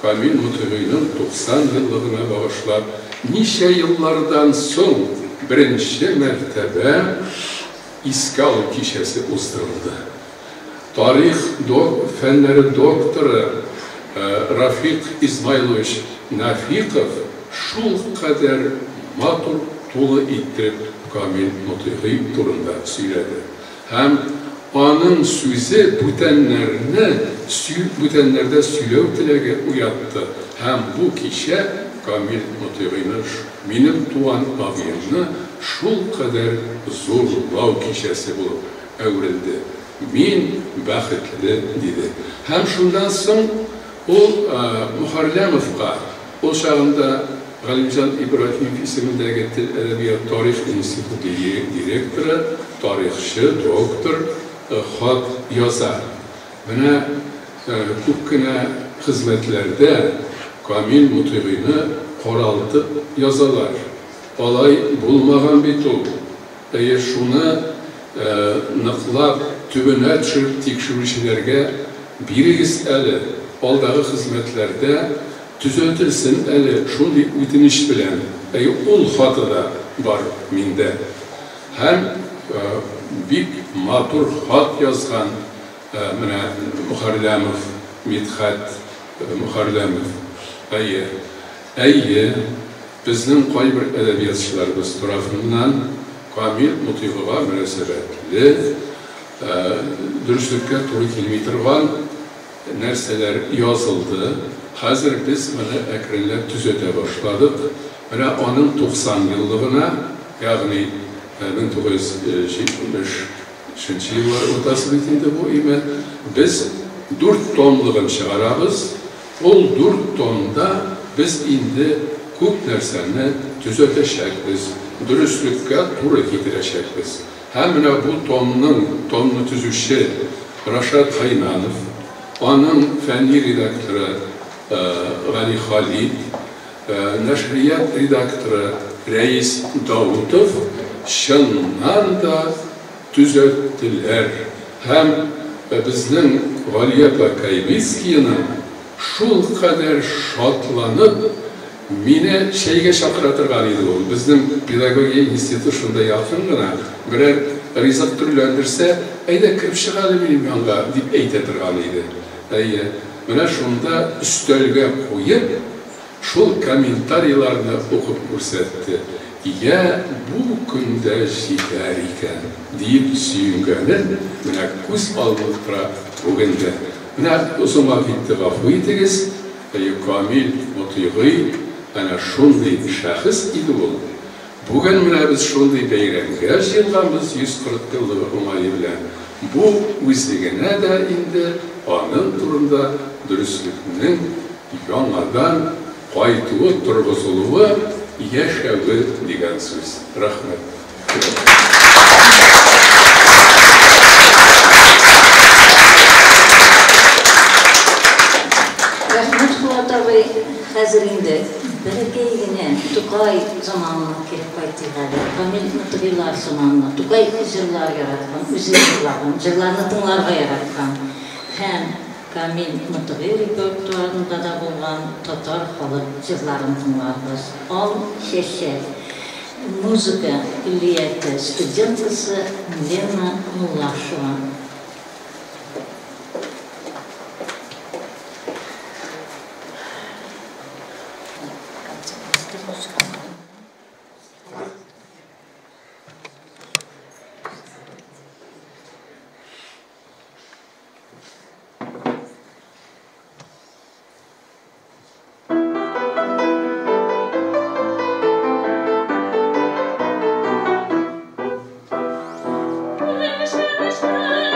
Камил Мутыйгыйның 90 еллыгына багышлап, ничә еллардан соң беренче мәртәбә искә алу кичәсе уздырылды. Тарих фәннәре докторы Рафик Измайлович Нафиков шул кадәр матур тулы итеп Камил Мутыйгый турында сөйләде. Һәм аның сүзе бүтәннәрдә сөйләү теләге уятты. Һәм бу кичә Камил Мутыйгыйны, минем туган абыемны шул кадәр зурлау кичәсе булып әверелде. Мин бәхетле диде. Һәм шундан соң ул Мөхәррәмовка, ул чагында Галимҗан Ибраһимов исемендәге Тел әдәбият тарих институты директоры, тарихчы, доктор хат яза. Менә күп кенә хезмәтләрдә Камил Мутыйгыйны каралтып язалар. Алай булмаган бит ул. Шуны ныклап төбенә төшереп тикшерүчеләргә бирегез әле. Алдагы хезмәтләрдә түзәтелсен әле шундый үтенеч белән. Ул хатыда бар миндә. Һәм бик матур хат язган менә Мөхәррәмов, Мидхәт Мөхәррәмов. Әйе, безнең кайбер әдәбиятчыларыбыз тарафыннан Камил Мутыйгыга мөнәсәбәтле дөреслеккә туры килми торган нәрсәләр язылды. Хәзер без моны әкренләп төзәтә башладык. Менә аның 90 еллыгына, ягъни 1970 еллар уртасы бит инде бу имән, без 4 томлыгын чыгарабыз. Ул 4 томда biz indi күп нәрсәне төзәтәчәкбез, дөреслеккә туры китерәчәкбез. Һәм менә бу томны төзүче Рашад Хайнанов, аның фәнни редакторы Гали Халид, нәшрият редакторы Рәис Даутов чыннан да төзәттеләр. Һәм безнең Галия Кайбискияның шул кадәр шатланып мине чәйгә чакыра торган иде ул. Безнең педагогия институты шунда якын гына. Берәр ризык төрләндерсә, әйдә кирип чыгады минем янга дип әйтә торган иде. Менә шунда өстәлгә куеп, шул комментарийларны укып күрсәтте. Я бу көндә җитәр икән дип сөйгәнен менә күз алдында тора бүгендә. Менә узын вакытта гафу итегез, Камил Мутыйгый ana шундый шәхес иде ул. Бүген менә без шундый бәйрәмгә җыелганбыз 140 еллык уңае белән. Бу үзлегенә дә инде аның турында дөреслекнең яңадан кайтуы, торгызылуы, яшәве дигән сүз. Рәхмәт. Хәзер инде бәләкәй генә Тукай заманына килеп кайттык әле. Камил Мутыйгылар заманына. Тукай җырлар яраткан, үзе җырлаган, җырларны тыңларга яраткан. Һәм Камил Мутыйгый репертуарында да булган татар халык җырларын тыңларбыз. Ал Шәшәк, музыка иллияте студенткасы Лена Муллашева. Thank you.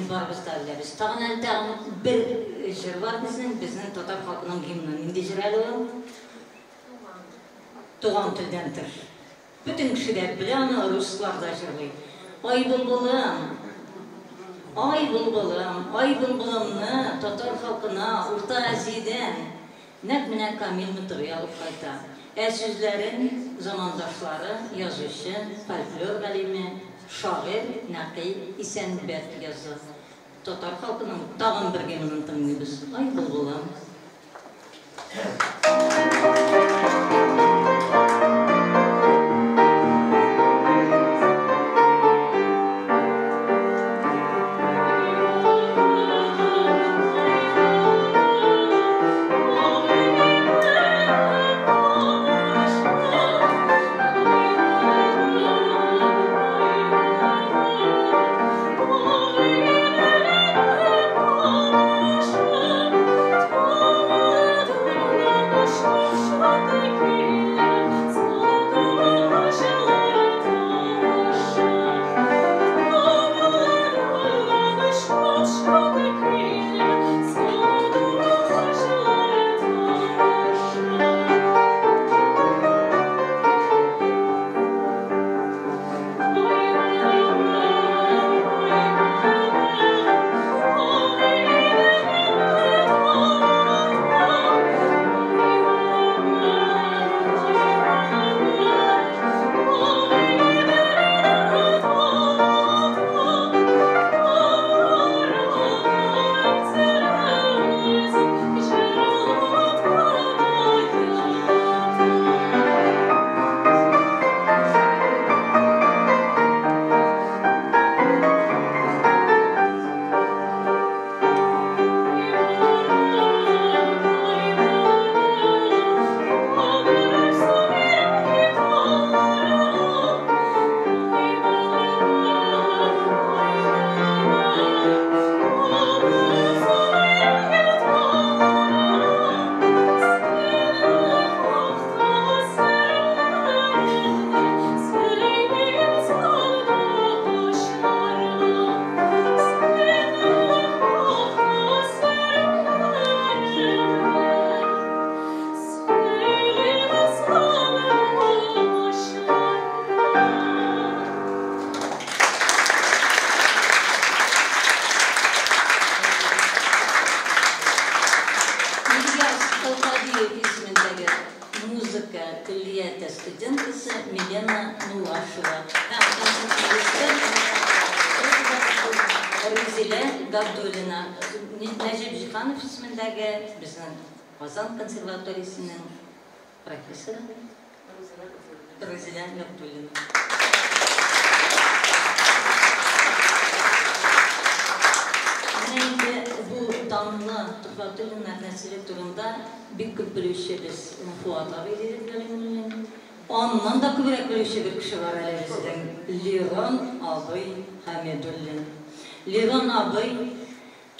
барбыз да беләбез. Тагын әлдә бер җыр бар безнең татар халкының гимны. Нинди җыр әле ул? Туган телдән тыш. Bütün kişiler bile onu Ruslar da җырлый. Ай булбулым, ай булбулым, ай булбулымны татар халкына Урта Азиядән нәкъ менә Камил Мөтри алып кайта. Сүзләрен замандашлары, язучы, фольклор галиме, шагыйрь Нәкый Исәнбәт язды. Татар халкының тагын бер гимнын тыңлыйбыз. Ай булбулым. Казан консерваториясының профессоры Разиля Габдуллина. Bu damla Gabdуллина нәрсәләр турында бик күп белүче без Фуат абый дигән. Ondan da күбрәк белүче бер кеше бар әле бездән Лирон абый Хамидуллин. Лирон абый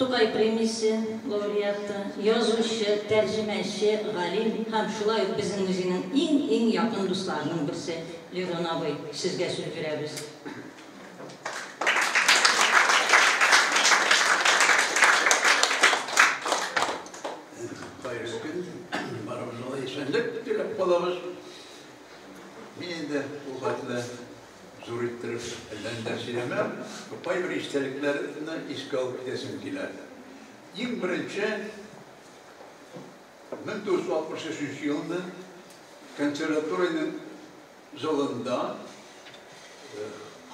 Тукай премиясе лауреаты, язучы, тәрҗемәче, галим һәм шулай ук безнең үзенең иң якын дусларының берсе Лирон абый. Сезгә сүз бирәбез. Хайырлы көн, барыбызга исәнлек теләп калабыз. Мин дә бу хәтле зур иттереп әлләндә сөйләмәм, кай бер истәлекләрне искә алып китәсем килә. Иң беренче 1963 елда консерваторияның залында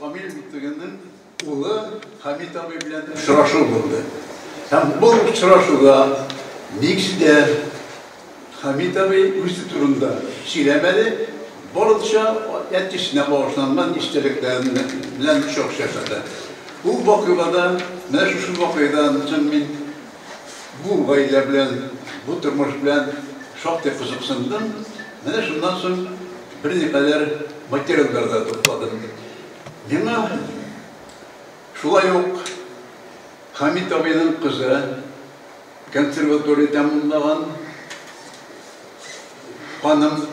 Камил Мөтри'нең улы Хамит абый белән очрашу булды. Һәм бу очрашуда нигездә Хамит абый үз турында сөйләмәде. Barıdışa etkisine bağışlanman isteliklerini bilen çok şaşırdı. Bu vakıfada, şu vakıfdan ben bu gayler bilen, bu tırmış bilen çok da kızıksındım. Şundan sonra bir ne kadar materyallarda topladım. Bana şulay yok, Hamit abinin kızı, konservatoriya tamamlayan hanım,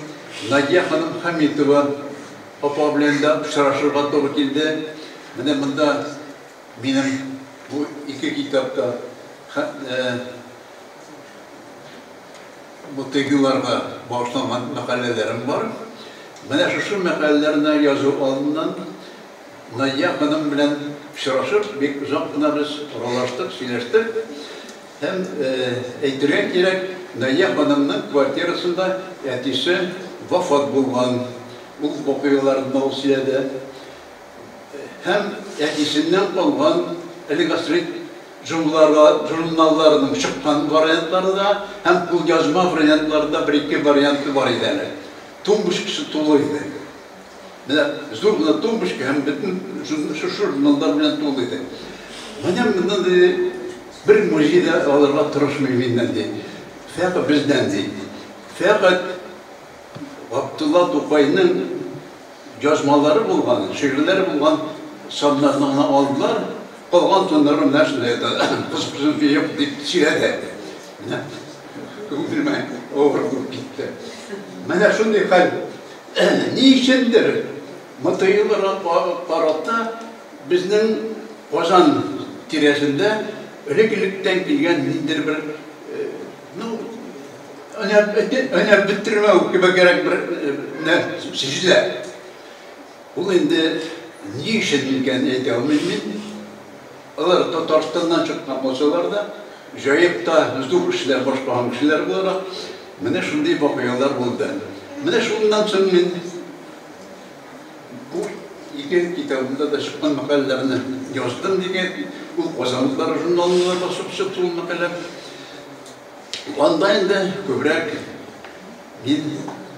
Nadia Hanım Hamitova Papa bilen de uçraşırga doğru geldi. Mene bunda benim bu iki kitapta bu tegilarga başlanan makalelerim var. Bana şu makalelerine yazı alından Nadia Hanım bilen pişiraşıp bir uzak buna biz oralaştık, sileştik. Hem eytirgen gerek Nadia Hanım'ın kvartirasında etisi vafat bulgan bu okuyorlarında o silede hem etisinden kalgan Eligastrit jurnallarının çıkan varyantları da hem bu yazma varyantlarında bir iki varyantı var idiler. Tumbuşkisi tuluydu. Zorla tumbuşki hem bütün şu jurnallar bilen tuluydu. Benim bundan bir mujide alırlar tırışmayı binden değil. Fakat bizden değil. Fakat Abdullah Tokay'ın yazmaları bulgan, şiirleri bulgan sanatlarını aldılar. Kalgan tonlarım neşneydi. Kız bir yap deyip siledi. Bilmem, overdurup gitti. Bana şunu dikkat, niçindir? Matayılar aparatta bizim Ozan tiresinde ölekilikten gelgen nedir bir öne bitirme gibi gerek bir sizde. Bu indi niçin bilgen edememin? Onlar Tataristan'dan çıkan olsalar da jayıp da zor kişiler, başka kişiler olarak bana şunday bakıyorlar buldu. Bana şundan sonra bu iki kitabımda da çıkan makalelerini yazdım diye bu kazandıkları jurnallara basıp çıktığım makaleler. Ondan da köbrek bir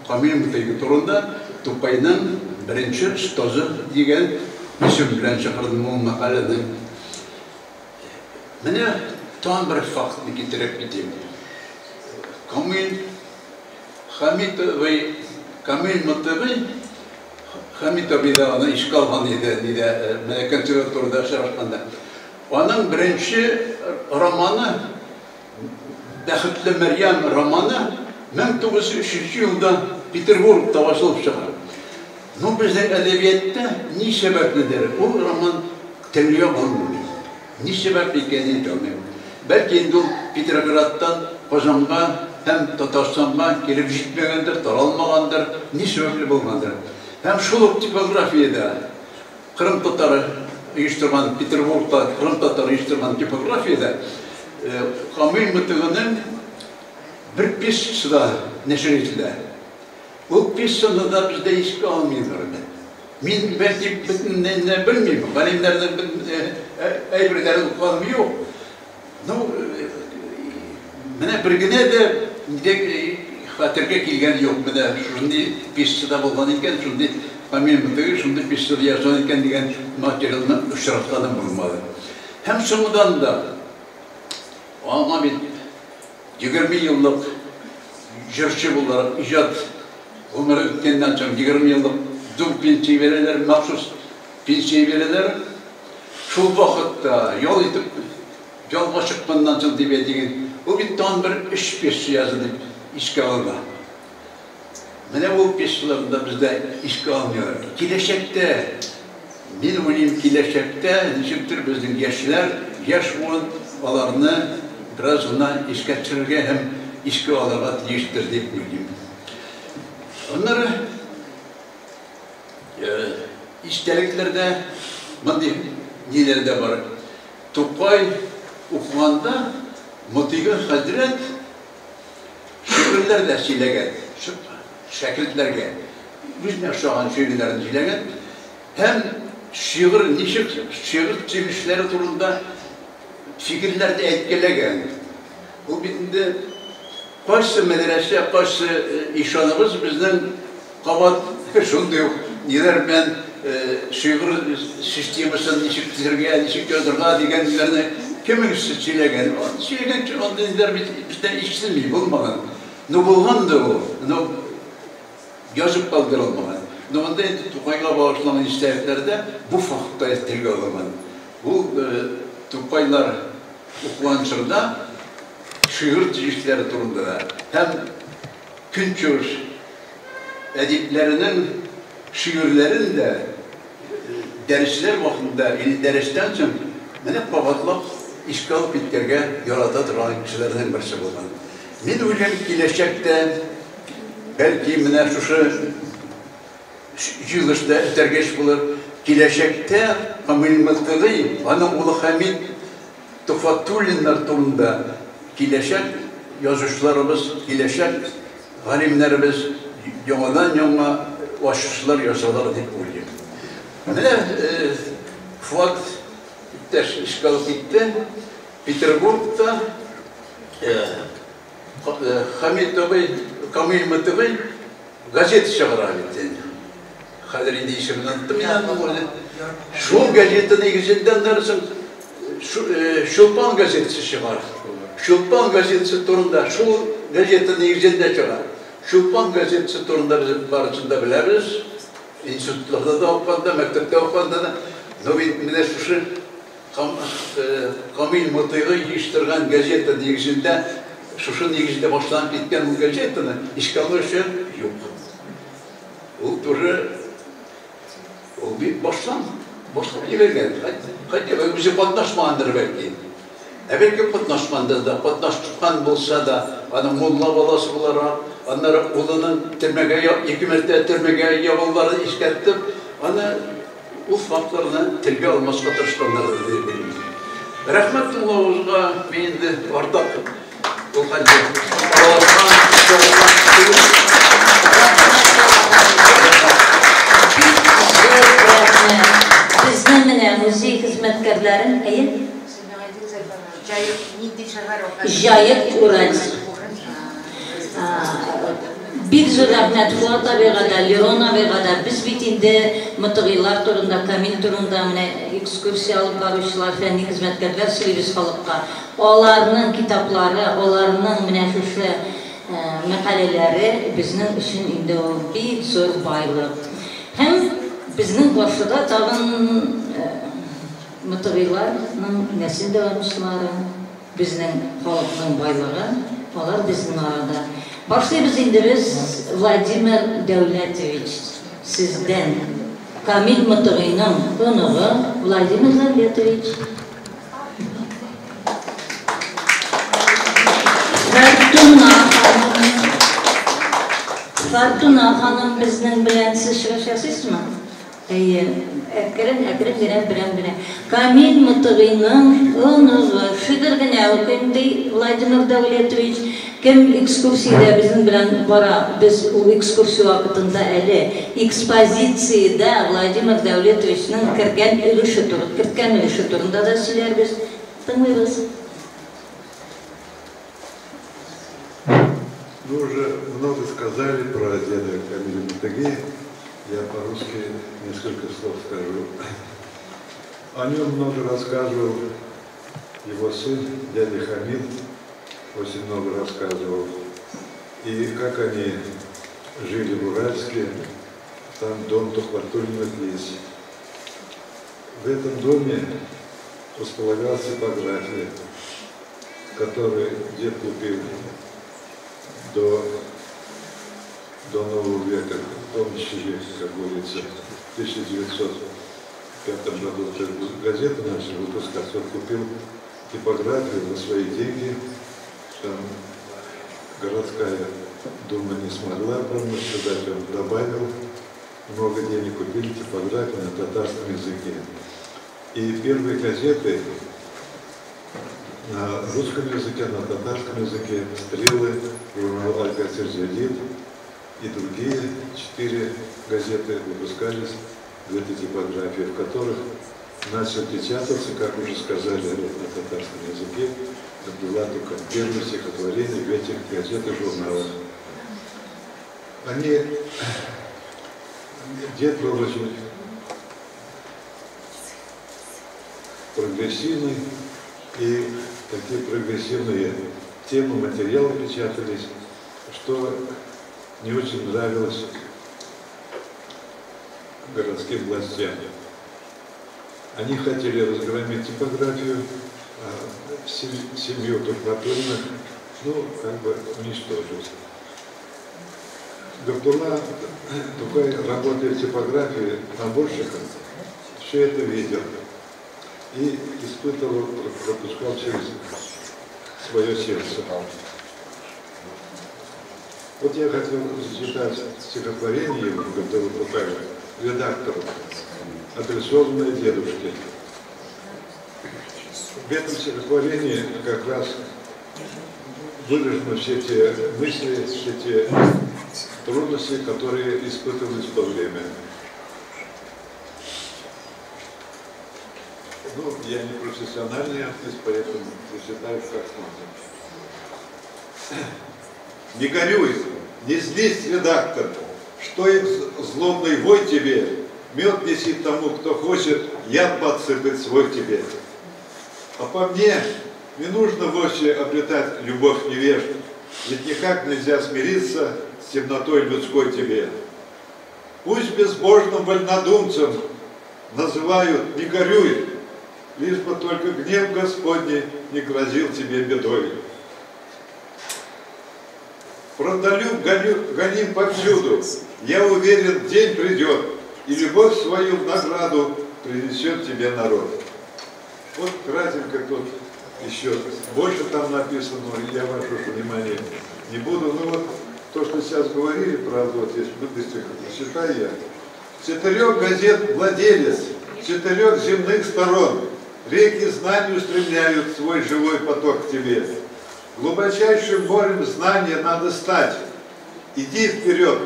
komüniteki turunda Tokay'ın birinci stozı diyen isim bilen çıkardım o makalede. Bana tam bir faktını getirip gideyim. Hamid ve Kamil Mutlubi Hamid abi de ona işgal hanıydı diye konservatuvarda şarkında. Onun birinci romanı Baxtli Meryem romanı 1903 yılda Peterburg'da basılıp çıkar. Bu bizden edebiyette ne sebepledir? O roman temliyor olmuyor. Ne sebep ekeni bilmiyorum. Belki indi Petrograd'dan Kazan'a hem Tataristan'a gelip gitmeyendir, taralmagandır, ne sebeple bulmadır. Hem şuluk tipografiyada Kırım Tatarı uyuşturman, Peterburg'da Kırım Tatarı uyuşturman tipografiyada Kamil Mutlu'nun bir piyesası da neşr edildi. Bu piyesasını da bizde işe almıyorlar. Belki ne bilmiyorum, kalemlerden eybrilerin kalmı yok. Bana bir güne de hatırga kilgen yok. Bana şimdi piyesada bulgan iken, şimdi Kamil Mutlu'yu şimdi piyesada yazan iken diyen materyalını uçuratladım bulmalı. Hem sonradan da ama bir 20 yıllık jırçı olarak icat onları ötkenden sonra 20 yıllık dul pensiye verirler, mahsus pensiye verirler. Şu vakitte yol edip yolga çıkmandan sonra diyeceğim, o bir tam bir iş piyesi yazılıp işe alma. Bana bu piyeselerinde bizde işe almıyor. Kileşekte, benim olayım kileşekte, nişimdir bizim gençler, yaş olanlarını biraz ona işe çıkarırken hem işe alarak yetiştir deyip bileyim. Onları işteliklerde, nelerde var. Tokay okumanda Motiga Hazret şiirler de silegen, şekillerge, bizne şu an şiirlerini silegen, hem şiir, nişik şiir çizmişleri turunda fikirler de etkilegen. Bu bitinde kaçsı medrese, kaçsı işanımız bizden kavat şunda yok. Neler ben şiir sisteminin nişik tizirge, nişik gözlerine diyenlerini kimin silegen? Silegen ondan bizde işsilmiyor, bulmadan. Ne bulgandı o? Ne yazıp kaldırılmadan. Ne onda Tokay'la bağışlanan isteklerde bu fakta etkili olmadan. Bu Tokaylar okuyan sırada şiir çeşitleri durumda da hem Künçür ediplerinin şiirlerin de dersler vaktinde, dersden sonra Mene kavatlap işgal bitkerge yarata duran kişilerden birisi olan. Men öyle gelecekte belki mene şu yılışta tergeç bulur. Gelecekte Kamil Mıttığı, ana ulu Hamid Tufatullinler turunda gelecek yazışlarımız, gelecek halimlerimiz yamadan yama başışlar yasalar deyip oluyor. Mene Fuat işgal gitti. Peterburg'da Hamid Bey, Kamil Mıttığı gazete çıkarabilir. Kadir değişimini anlattım ya. Şu gazetenin yüzünden dersin, Şulpan gazetesi çıkar. Şulpan gazetesi turunda, şu gazetenin yüzünden çıkar. Şulpan gazetesi turunda bizim barışında biliriz. İnstitütlerde de okanda, mektepte okanda da Novitmine şu Kamil Mıtığı yetiştirgen gazetenin yüzünden şu yüzünde başlanıp gitken bu gazetenin işgalı şey yok. O turu o bir baştan vergen. Hadi bizi patlaşmandır belki. Belki patlaşman bulsa da ana mulla balası olarak onlar ulunun hükümette termege yavalları işlettip ana o faktlarını telge almasına tırıştanları verildi. Rahmetullah'a beyinde ortak o halde Bizden mine müzik hizmetkarların ayın Jayet Uralsk. Bir zor rahmet Fuat abi kadar, Leron abi kadar biz bitinde Mıtıgılar turunda, Kamil turunda ekskursiya alıp barışlar, fenli hizmetkarlar silibiz halkka. Onların kitapları, onların şu makaleleri bizim için indi o bir zor baylık. Hem bizim başta tağın Mıtıgılar'ın nesil devamçıları, bizim halkın baylığı, onlar bizim arada. Başta biz indiriz Vladimir Devletoviç sizden Kamil Mıtıgı'nın konuğu Vladimir Devletoviç. Fortuna Hanım bizden bilen siz şaşasız mı? Ekran. Kamil Mıtıgı'nın konuğu şıdırgına okuyumdu Vladimir Devletoviç. Kim ekskursiyada bizim bilen bara, biz o ekskursiya vakitinde ekspozitsiyada Vladimir Devletoviç'nin kirken ilişi turunda da sizler biz tanıyoruz. Вы уже много сказали про деда Камиля Мытыгы. Я по-русски несколько слов скажу. О нем много рассказывал его сын, дядя Хамид. Очень много рассказывал. И как они жили в Уральске, там дом Тухватуллиных есть. В этом доме располагалась типография, которую дед купил до нового века, помните, как говорится, в 1905 году газету начали выпускать. Он купил типографию за свои деньги. Там городская дума не смогла помочь, дать, он добавил много денег, купили типографию на татарском языке. И первые газеты на русском языке, на татарском языке, «Стрелы», журнал «Аль-Касир-Джадид» и другие 4 газеты выпускались в этой типографии, в которых начал печататься, как уже сказали, на татарском языке, была только первое стихотворение в этих газетах и журналах. Дед был очень прогрессивный, и такие прогрессивные темы, материалы печатались, что не очень нравилось городским властям. Они хотели разгромить типографию, а семью Тухватуллиных, как бы уничтожить. Габдулла Тукай, работая в типографии наборщиком, все это видел. и испытывал, пропускал через свое сердце. Вот я хотел зачитать стихотворение его, которое Тукаева, редактору, адресованное дедушке. В этом стихотворении как раз выражены все те мысли, все те трудности, которые испытывались в то время. Ну, я не профессиональный артист, поэтому зачитаю как можно. Не горюй, не злись, редактор, что им злобный вой тебе, мед неси тому, кто хочет яд подсыпать свой тебе. А по мне, не нужно вовсе обретать любовь невежд, ведь никак нельзя смириться с темнотой людской тебе. Пусть безбожным вольнодумцем называют «не горюй», лишь бы только гнев Господний не грозил тебе бедой. Правдолюб гоним повсюду, я уверен, день придет, и любовь свою в награду принесет тебе народ. Вот кратенько тут еще больше там написано, я ваше внимание не буду. Ну вот то, что сейчас говорили, правда, вот если быстренько прочитаю я. 4 газет владелец, 4 земных сторон, реки знаний устремляют свой живой поток к тебе. Глубочайшим морем знания надо стать. Иди вперед.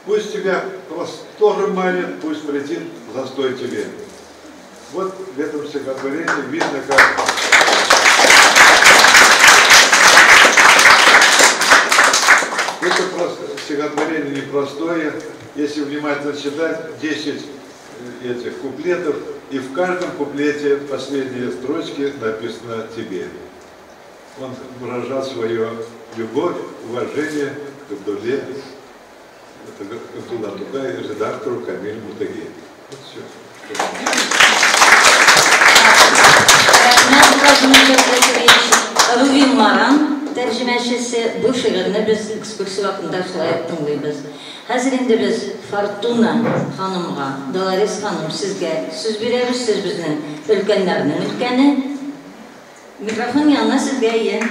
Пусть тебя простором манит, пусть полетит застой тебе. Вот в этом стихотворении видно, как это просто стихотворение непростое. Если внимательно читать, 10 этих куплетов, и в каждом куплете последние строчки написано «тебе». Он выражал свою любовь, уважение к Абдулле, Абдулла Тукаеву, редактору Камилю Мутаги. Вот все. Rubin Maran tercümeşisi bu şiirini biz ekskursiya vaxtında şulay tınlayırız. Hazır indi biz Fortuna xanımğa, Dolores xanım sizge söz veririz, siz bizden ülkenlerinin ülkeni. Mikrofon yanına sizge yiyin.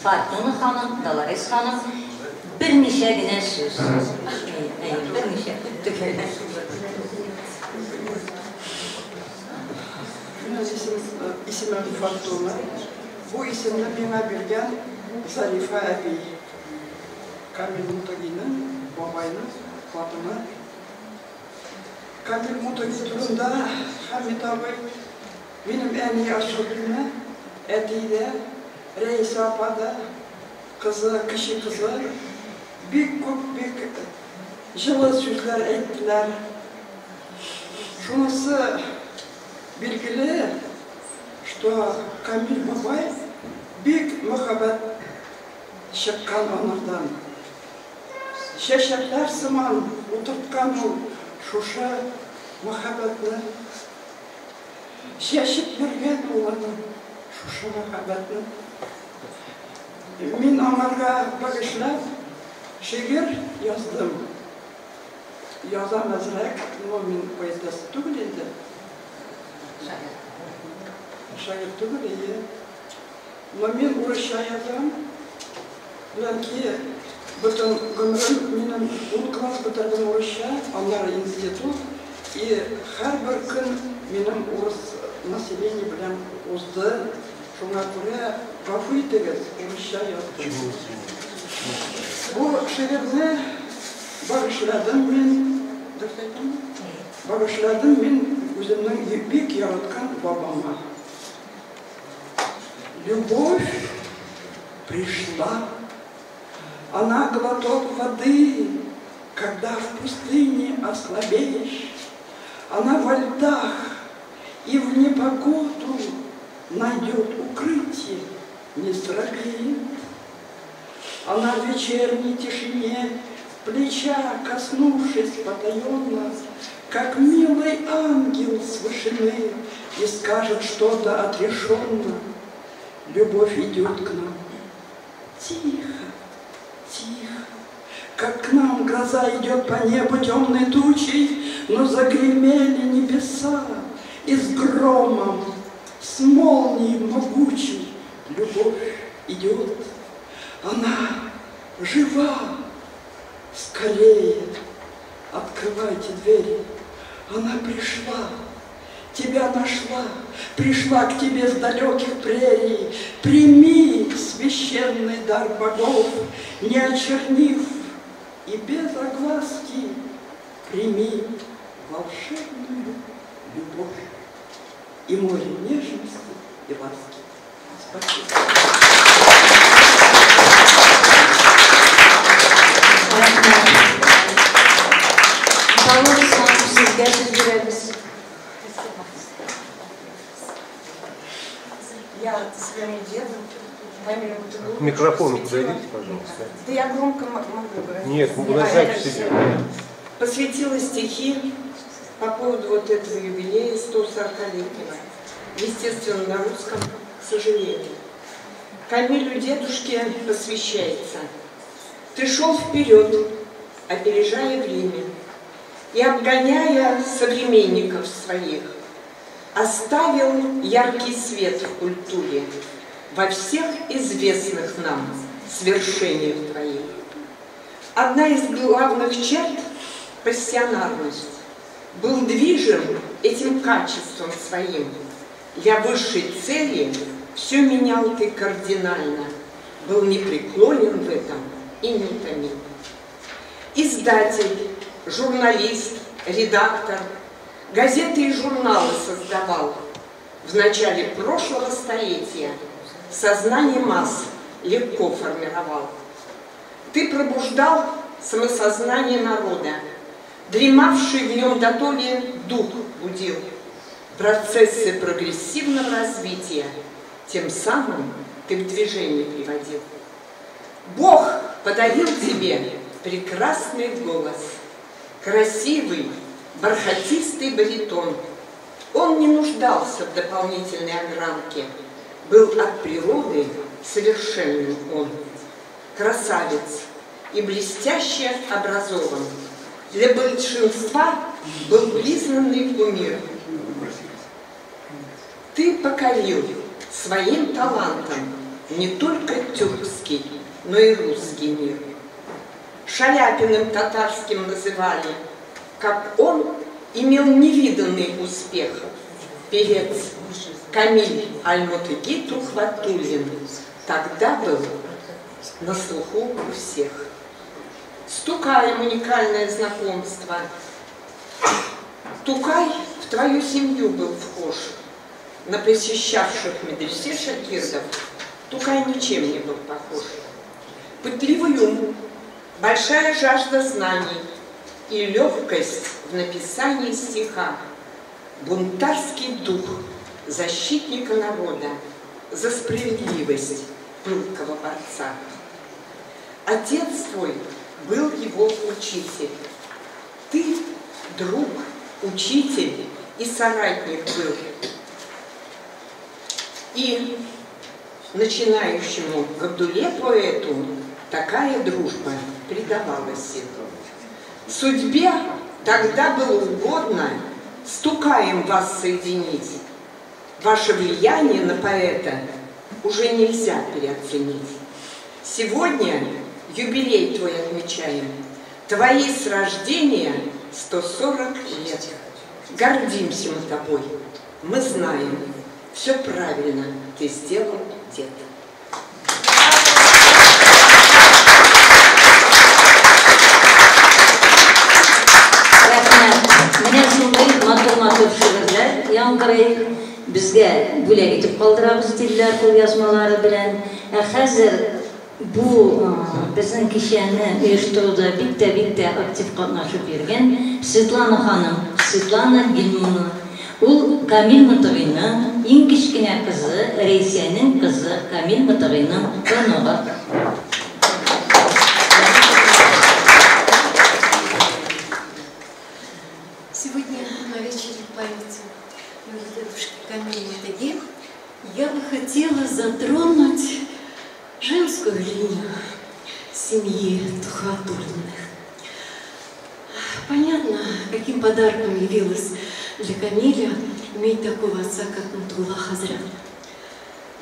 Fortuna xanım, Dolores xanım bir neçə günə söz. Bir neçə tükürlər. İsmim Fortuna. Bu isimle bana bilgen Zarife abi. Kamil Mutagi'nin babayının Fatma. Kamil Mutagi turunda Hamid abi benim en iyi aşkımla etiyle Reis Apa'da kızı, kişi kızı büyük жылы sözler ettiler. Şunası bilgili, что Камиль Бабай büyük muhabbet çıkan onlardan. Şeşetler sıman oturtkan o şuşa muhabbetini şeşit yürgen olanın şuşa muhabbetini. Min onlarga bağışlap şiir yazdım. Yazamazrak, но min poetası tügüledi. Şair tügüledi. Но min uruşa yazam. Bilen ki bütün ömrüm benim 10 klas bitirdim uruşa, onlar institut. И her bir gün benim urus nasileni bilen uzdu. Şuna göre gafı ederiz, uruşa yazdım. Bu şiirini bağışladım ben özümden büyük yaratkan babama. Любовь пришла, она глоток воды, когда в пустыне ослабеешь, она во льдах и в непогоду найдет укрытие, не срабеет. Она в вечерней тишине, плеча коснувшись потаенно, как милый ангел с вышины, и скажет что-то отрешенно. Любовь идет к нам. Тихо, тихо, как к нам гроза идет по небу темной тучей, но загремели небеса, и с громом, с молнией могучей любовь идет. Она жива, скорее открывайте двери. Она пришла, тебя нашла, пришла к тебе с далеких прерий. Прими священный дар богов, не очернив и без огласки. Прими волшебную любовь и море нежности и ласки. Спасибо. Я своему деду, Камилю Бутугу. К микрофону подойдите, пожалуйста. Да я громко могу говорить. Нет, у нас запись идет. Посвятила стихи по поводу вот этого юбилея 140-летнего. Естественно, на русском, к сожалению. Камилю дедушке посвящается. Ты шел вперед, опережая время, и, обгоняя современников своих, оставил яркий свет в культуре во всех известных нам свершениях твоих. Одна из главных черт – пассионарность. Был движим этим качеством своим. Для высшей цели все менял ты кардинально. Был непреклонен в этом и неутомим. Издатель, журналист, редактор, газеты и журналы создавал. В начале прошлого столетия сознание масс легко формировал. Ты пробуждал самосознание народа, дремавший в нем дотоле дух будил. Процессы прогрессивного развития тем самым ты в движение приводил. Бог подарил тебе прекрасный голос, красивый, бархатистый баритон. Он не нуждался в дополнительной огранке, был от природы совершенным он. Красавец и блестяще образован, для большинства был признанный кумир. Ты покорил своим талантом не только тюркский, но и русский мир. Шаляпиным татарским называли, как он имел невиданный успех. Певец Камиль Аль-Мутыги Тухватуллин тогда был на слуху у всех. С Тукаем уникальное знакомство. Тукай в твою семью был вхож. На посещавших медресе шакирдов Тукай ничем не был похож. Пытливый ум, большая жажда знаний и легкость в написании стиха, бунтарский дух защитника народа, за справедливость пылкого борца. Отец твой был его учитель. Ты друг, учитель и соратник был. И начинающему Габдулле поэту такая дружба придавалась. Судьбе тогда было угодно с Тукаем вас соединить. Ваше влияние на поэта уже нельзя переоценить. Сегодня юбилей твой отмечаем. Твои с рождения 140 лет. Гордимся мы тобой. Мы знаем, все правильно ты сделал, дед. Менә шундай матур-матур шигырьләр яңгырый. Безгә бүләк итеп калдырабыз диләр кулъязмалары белән. Хәзер бу безнең кичәне оештыруда бик тә актив катнашып йөргән Светлана ханым, Светлана Гилмунова. Ул Камил Мытыгыйның иң кичкенә кызы, Рәйсәнең кызы Камил Мытыгыйның онугы. Сегодня на вечере памяти моей дедушки Камиля Мытыги я бы хотела затронуть женскую линию. семьи Тухатулиных. Понятно, каким подарком явилось для Камиля иметь такого отца, как Матулла Хазрат.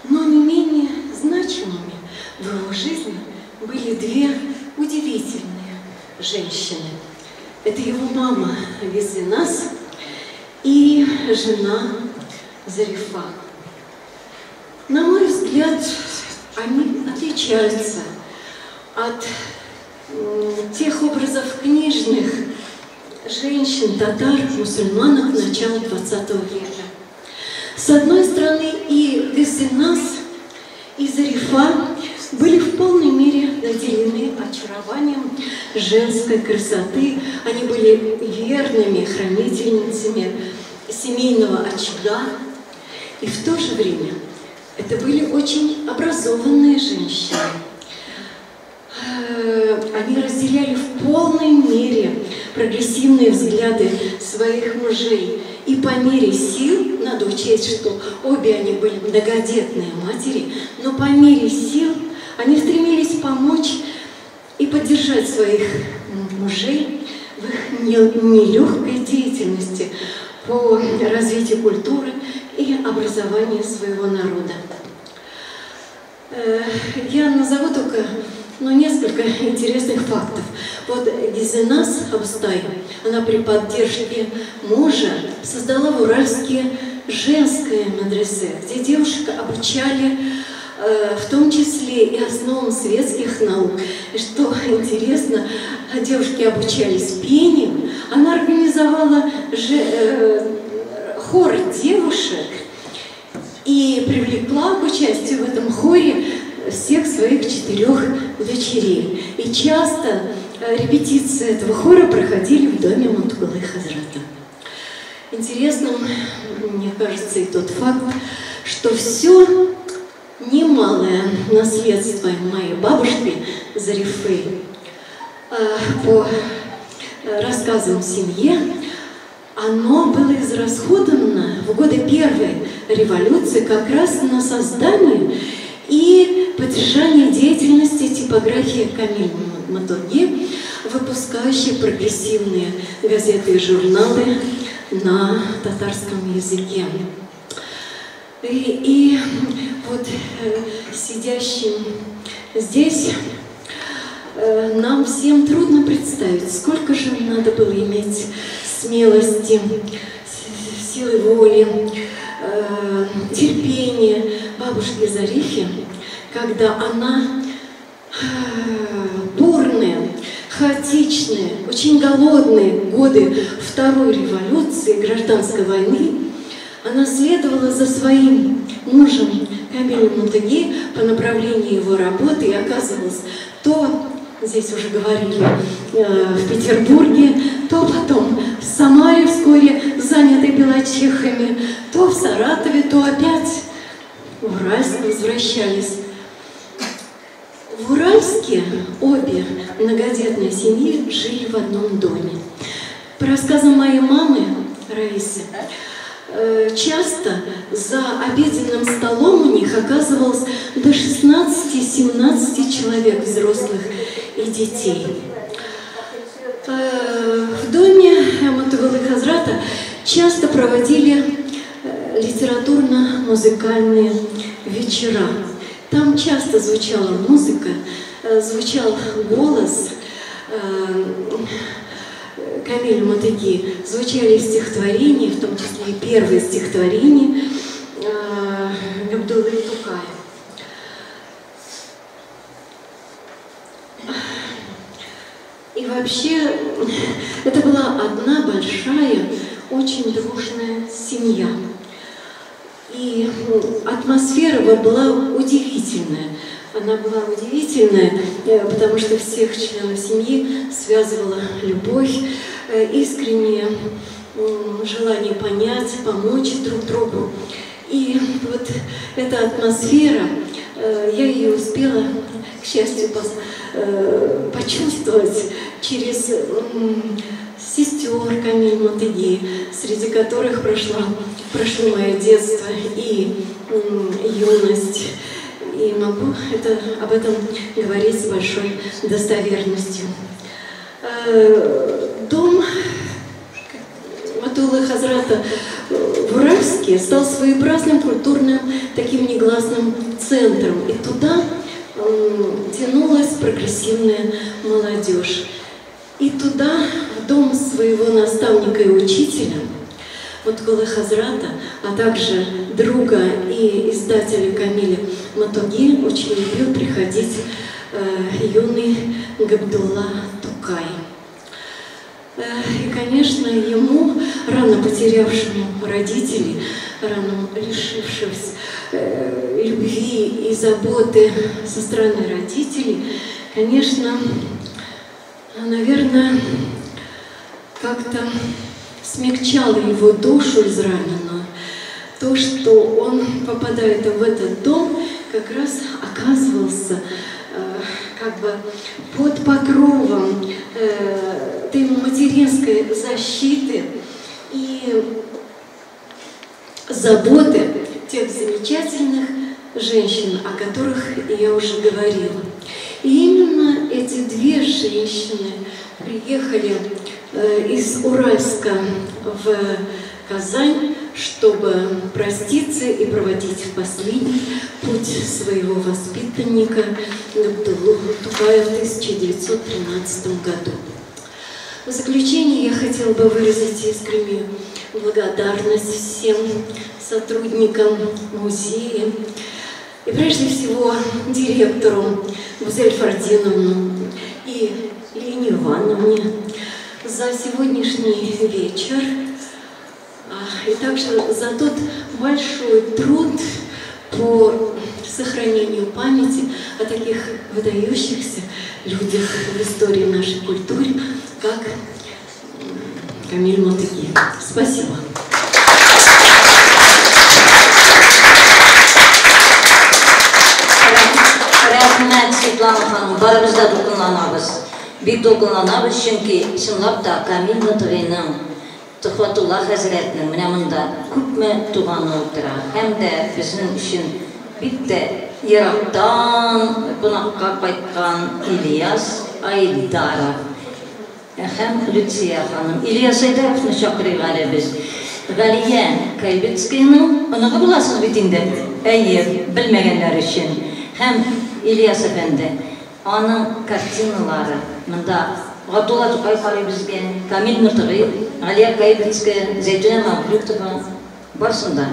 Но не менее значимыми в его жизни были две удивительные женщины. Это его мама Визинас и жена Зарифа. На мой взгляд, они отличаются от тех образов книжных женщин, татар, мусульманок начала XX века. С одной стороны, и Визинас, и Зарифа были в полной мере наделены очарованием женской красоты. Они были верными хранительницами семейного очага. И в то же время это были очень образованные женщины. Они разделяли в полной мере прогрессивные взгляды своих мужей. И по мере сил, надо учесть, что обе они были многодетные матери, но по мере сил они стремились помочь и поддержать своих мужей в их нелегкой деятельности по развитию культуры и образованию своего народа. Я назову только несколько интересных фактов. Вот Гизинас Абустай, она при поддержке мужа создала в Уральске женское медресе, где девушек обучали в том числе и основам светских наук. И что интересно, девушки обучались пению. Она организовала хор девушек и привлекла к участию в этом хоре всех своих 4 дочерей. И часто репетиции этого хора проходили в доме Матуллы Хазрата. Интересным, мне кажется, и тот факт, что все немалое наследство моей бабушки Зарифы по рассказам в семье, оно было израсходовано в годы Первой революции как раз на создание и поддержание деятельности типографии Камиль Матулги, выпускающей прогрессивные газеты и журналы на татарском языке. И вот сидящим здесь нам всем трудно представить, сколько же надо было иметь смелости, силы воли, терпения бабушки Зарифе, когда она бурные, хаотичные, очень голодные годы Второй революции, гражданской войны, она следовала за своим мужем Камилем Матулги по направлению его работы и оказывалась то, здесь уже говорили, в Петербурге, то потом в Самаре вскоре, занятой белочехами, то в Саратове, то опять в Уральск возвращались. В Уральске обе многодетные семьи жили в одном доме. По рассказам моей мамы Раисы, часто за обеденным столом у них оказывалось до 16-17 человек, взрослых и детей. В доме Матуллы Хазрата часто проводили литературно-музыкальные вечера. Там часто звучала музыка, звучал голос Камиля Матулги, звучали стихотворения, в том числе и первые стихотворения Габдуллы Тукая. И вообще, это была одна большая, очень дружная семья. И атмосфера была удивительная. Она была удивительная, потому что всех членов семьи связывала любовь, искреннее желание понять, помочь друг другу. И вот эта атмосфера, я ее успела, к счастью, почувствовать через сестер Камиль Матулги, среди которых прошло мое детство и юность. и могу об этом говорить с большой достоверностью. Дом Матулы Хазрата в Уральске стал своеобразным культурным таким негласным центром, и туда тянулась прогрессивная молодежь. И туда, в дом своего наставника и учителя, Матулы Хазрата, а также друга и издателя Камиля Матуги, очень любил приходить юный Габдулла Тукай. И, конечно, ему, рано потерявшему родителей, рано лишившись любви и заботы со стороны родителей, конечно, наверное, как-то смягчало его душу израненную то, что он, попадая в этот дом, как раз оказывался как бы под покровом этой материнской защиты и заботы тех замечательных женщин, о которых я уже говорила. И именно эти две женщины приехали из Уральска в Казань, чтобы проститься и проводить в последний путь своего воспитанника Габдуллу Тукая в 1913 году. В заключение я хотела бы выразить искреннюю благодарность всем сотрудникам музея и прежде всего директору Гузель Фардиновну и Лене Ивановне за сегодняшний вечер, и также за тот большой труд по сохранению памяти о таких выдающихся людях в истории нашей культуры, как Камиль Матуги. Спасибо. Рахмет, Светлана ханым, барыбызда докунланабыз. Бик докунланабыз, чөнки чынлап та Камиль Матугиның, Тухватулла хәзрәтнең менә монда күпме туганы утыра. Һәм дә безнең өчен бик тә ерактан кунакка кайткан Ильяс Айдаров һәм Люция ханым. Ильяс Айдаровны чакырыйк әле без. Галия Кайбецкийның оныгы буласыз бит инде. Әйе, белмәгәннәр өчен. Һәм Ильяс әфәнде, аның картиналары монда Габдулла Тукай карый безгә, Камиль Матуги, Галия Кайбецкая, Зәйтүнә Мавлютова, барсында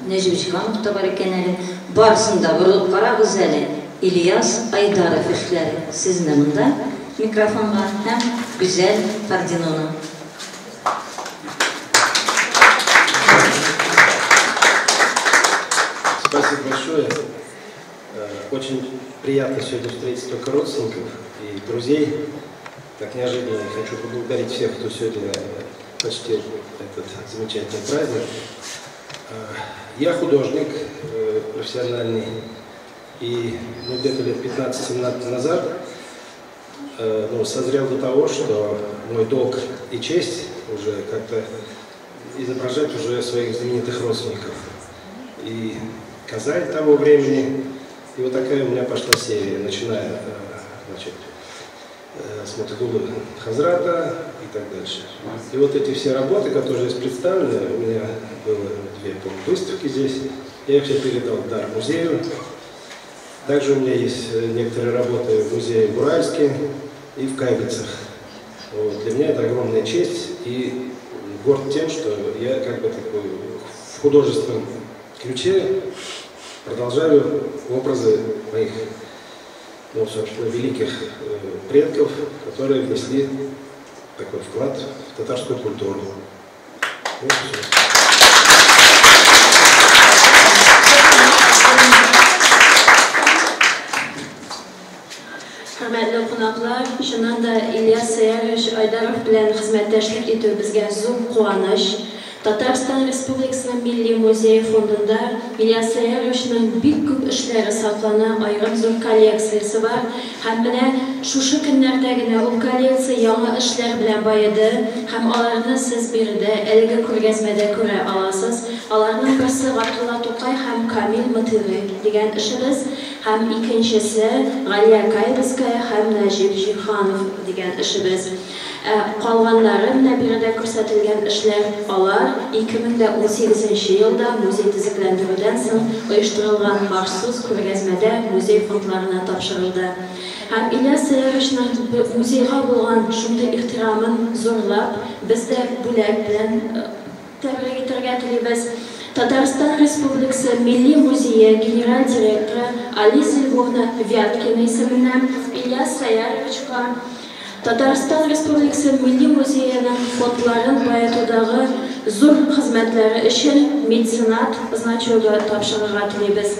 Нәҗип Җиһанов та бар икән әле, барсында борылып карагыз әле. Ильяс Айдаров эшләре сезне монда микрофонга һәм Гүзәл Фардиновна. Спасибо большое. Очень приятно сегодня встретить только родственников и друзей. Так неожиданно. Я хочу поблагодарить всех, кто сегодня почтил этот замечательный праздник. Я художник профессиональный, и где-то лет 15-17 назад созрел до того, что мой долг и честь уже как-то изображать уже своих знаменитых родственников. И Казань того времени, и вот такая у меня пошла серия, начиная с Матулы Хазрата и так дальше. И вот эти все работы, которые здесь представлены, у меня было 2 выставки здесь, я их все передал в дар музею. Также у меня есть некоторые работы в музее в Уральске и в Кайбецах. Вот. Для меня это огромная честь и горд тем, что я как бы такой в художественном ключе продолжаю образы моих, собственно, великих предков, которые внесли такой вклад в татарскую культуру. Вот, Hörmətli qonaqlar, şundan da İlyas Aydarov bilan xizmətdaşlik etib bizga zo'r quvonish. Татарстан Республикасының Милли музей фондында İlyas Sayyarovичның бик күп эшләре саклана, аерым зур коллекциясе бар. Һәм менә шушы көннәрдә генә ул коллекция яңа эшләр белән баеды. Һәм аларны сез биредә әлеге күргәзмәдә күрә аласыз. Аларның берсе Габдулла Тукай һәм Камил Мытырый дигән эшебез, һәм икенчесе Галия Кайбская һәм Нәҗип Җиһанов дигән эшебез. Калганнары менә биредә күрсәтелгән эшләр алар 2018 елда музей төзекләндерүдән соң оештырылган махсус күргәзмәдә музей фондларына тапшырылды. Һәм İlyas Sayyarovичның музейга булган шундый ихтирамын зурлап, без дә бүләк белән тәбрик итәргә телибез. Татарстан Республикасы Милли музее генераль директоры Алиса Львовна Вяткина исеменнән İlyas Sayyarovичка Татарстан Республикасы Милли музеенең фондларын баетудагы зур хезмәтләре өчен меценат значогы тапшырырга телибез.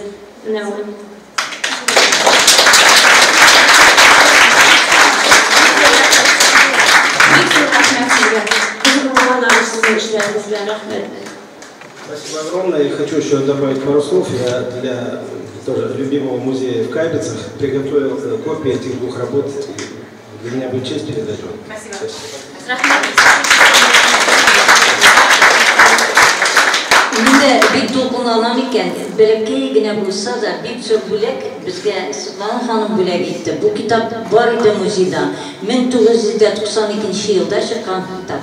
Спасибо огромное. Я хочу еще добавить пару слов. Я для тоже любимого музея в Кайбицах приготовил копии этих двух работ. Для меня будет честь передать вам. Спасибо. Менде бик толкунланам икән, бәләкәй генә булса да бик зур бүләк безгә Светлана ханым бүләк итте. Бу китап бар иде музейда. 1992 елда чыккан китап.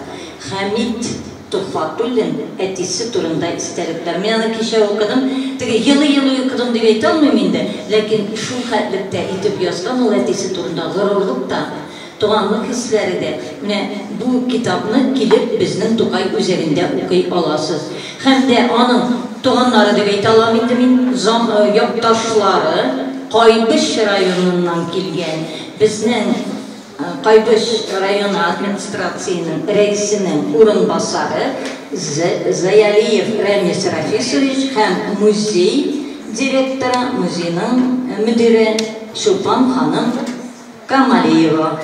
Хамид Тухфатуллин әтисе турында истәлекләр. Мен аны кичә укыдым. Теге елы укыдым дип әйтә алмыйм инде. Ләкин шул хәтлектә итеп язган ул әтисе турында горурлык та, туганлык хисләре дә. Менә бу китапны килеп безнең Тукай үзәгендә укый аласыз. Һәм дә аның туганнары дип әйтә алам инде мин, якташлары Кайбыш районыннан килгән. Безнең Кайбыш районы администрациясының рәисенең урынбасары Заялиев Рамис Рафисович һәм музей директоры, музейның мөдире Шулпан ханым Камалиева.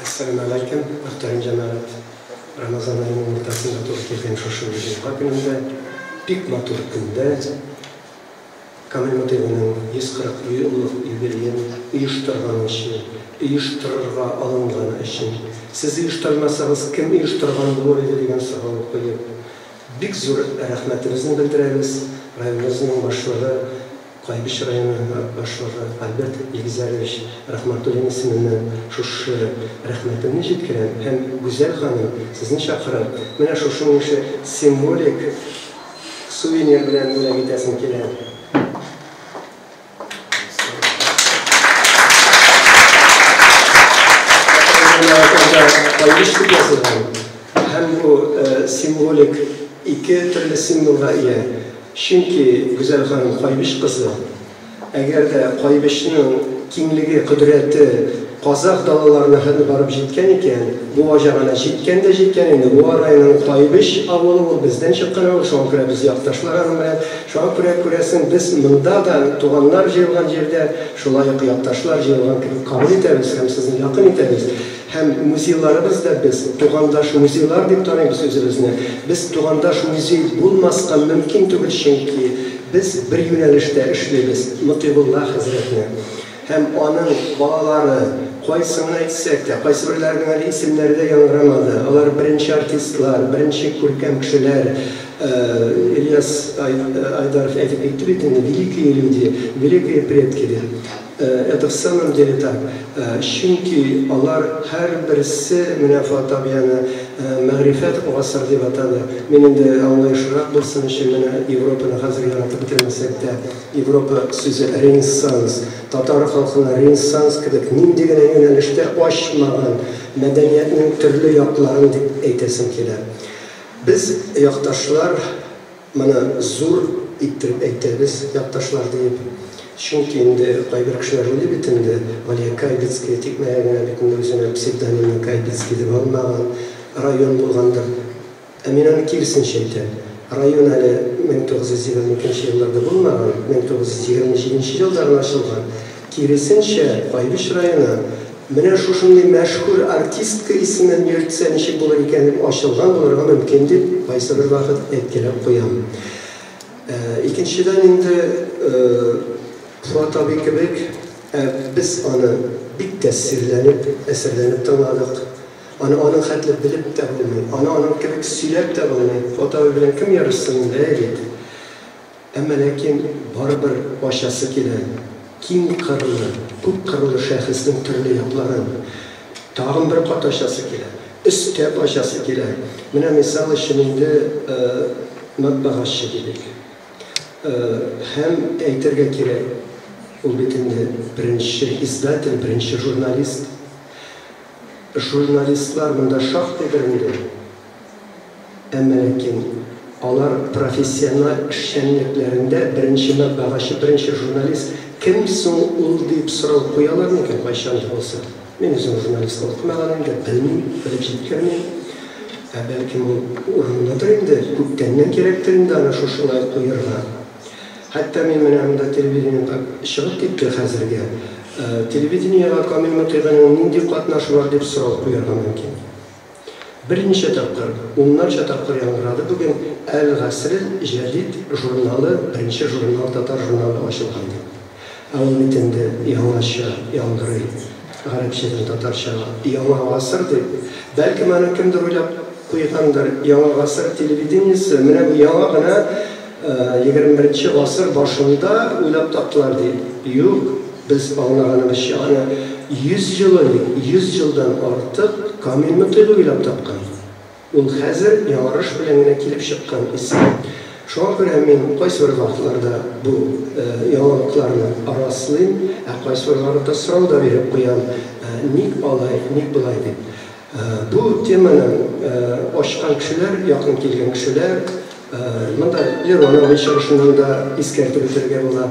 Assalamu alaikum, muhtaram jamoat. Ramazon oyining o'rtasida to'g'ri kelgan shoshu juma kunida, pik motor kunda Камил Мытыйның 140 yıllık юбилейін uyushtirga alınğanı için. Siz uyushtirmasanız kim uyushtirgan bo'lar edi degan savol qo'yib, bik zo'r rahmatimizni bildiramiz. Rayonimizning boshlig'i, Kaybish rayoni boshlig'i Albert Egizarevich Rahmatulloh ismidan shu rahmatimni yetkazgan. Ham Güzel xonim sizni chaqirib, mana shu simvolik suvenir bilan bo'lib ketasim keladi. Kaybish deb yozilgan. Ham bu simvolik iki türlü simvolga ega. Chunki Güzel xonim Kaybish qizi. Agarda Kaybishning kengligi, qudrati Qozoq dalalarına hadi barib jetgan ekan, bu vajagana jetgan endi bu rayonning Kaybish avvalo ol bizdan chiqqan ol, shunga ko'ra biz yaqtashlarimiz bilan shunga ko'rasin biz mindadan tug'anlar yig'ilgan yerda shulay yaqtashlar yig'ilgan qabul etamiz, ham sizni yaqin etamiz. Hem muzeylarımızda biz tuğandaş muzeylar deb tanıyız özümüzni. Biz tuğandaş muzey bulmasqa mümkün değil çünkü biz bir yönelişte işleymiz. Mutibullah Hazretine. Hem onun balaları qaysini aytsak da, qaysi birlarining isimlari de yangramadı. Ular birinchi artistlar, birinchi ko'rkam kishilar. İlyas Aydarov aytib aytib etdi, великие люди, великие предки. Это в самом деле так. Çünkü onlar her birisi münafat tabiyanı mağrifet o asır diye batadı. Benim de anlayışrak bulsun için Avrupa'nın hazır yaratıp bitirmesek de Avrupa sözü Rensans, Tatar halkına Rensans kıdık nindigine yönelişte aşmağın medeniyetinin türlü yapılarını eytesim keler. Biz yaktaşlar bana zor ittirip eyteriz yaktaşlar deyip. Çünkü indi qaybir kişiler öyle bitindi. Valiya Kaybitskiy tekmeyagana bitindi özüne pseudonimni Kaybitskiy deb almagan rayon bo'lgandir. Eminani kirsin şeytan. Rayon hali 1922 yıllarda bulmagan, 1927 yıllarda açılgan. Kirisinçe Kaybish rayonu Менә шушындай мәшһүр артистка исемен йөртсә ничек булыр икән дип ачылган булырга мөмкин дип кайсы бер вакыт әйткәләп куям. Икенчедән инде Фуат абый кебек без аны бик тәэсирләнеп, әсәрләнеп тыңладык. Аның хәтле белеп тә булмый, аның кебек сөйләп тә булмый. Фуат абый белән кем ярышсын инде бит. Әмма ләкин барыбер ачасы килә. Киң кырлы, күп кырлы шәхеснең төрле якларын тагын бер кат ачасы килә. Өстәп ачасы килә. Менә мисал өчен инде матбагачы дидек. Һәм әйтергә кирәк, ул бит инде беренче издатель, беренче журналист. Журналистлар монда шактый беренде. Әмма ләкин алар профессиональ эшчәнлекләрендә беренче матбагачы, беренче журналист кем соң ул дип сорау куялар микән кайчан булса? Мен үзем журналист укымаган инде, белмим, белеп җиткермим. Бәлким ул урынындадыр инде, күптәннән кирәктер инде аны шушылай куярга. Хәтта мен менә монда телевидениедә чыгып китте хәзергә. Телевидениегә Камил Мөтыйганның нинди катнашы бар дип сорау куярга мөмкин. Берничә тапкыр, уннарча тапкыр яңгырады бүген Әл-Гаср Җәдид журналы, беренче журнал, татар журналы ачылган. Ул бит инде яңаша яңгырый. Гарәпчәдән татарчага яңа гасыр дип. Бәлкем аны кемдер уйлап куйгандыр. Яңа гасыр телевидениесе менә бу яңа гына 21-нче гасыр башында уйлап таптылар дип. Юк, без аңлаганыбызча аны 100 елдан артык Камил Мөтыйган уйлап тапкан. Ул хәзер ярыш белән генә килеп чыккан исем. Шуңа күрә мин кайсы бер вакытларда бу яңалыкларны араслыйм, кайсы вакытларда сорау да биреп куям. Ник алай, ник булай дип. Бу теманы ачкан кешеләр, якын килгән кешеләр, монда Леронович чыгышында да искәртеп үтәргә була.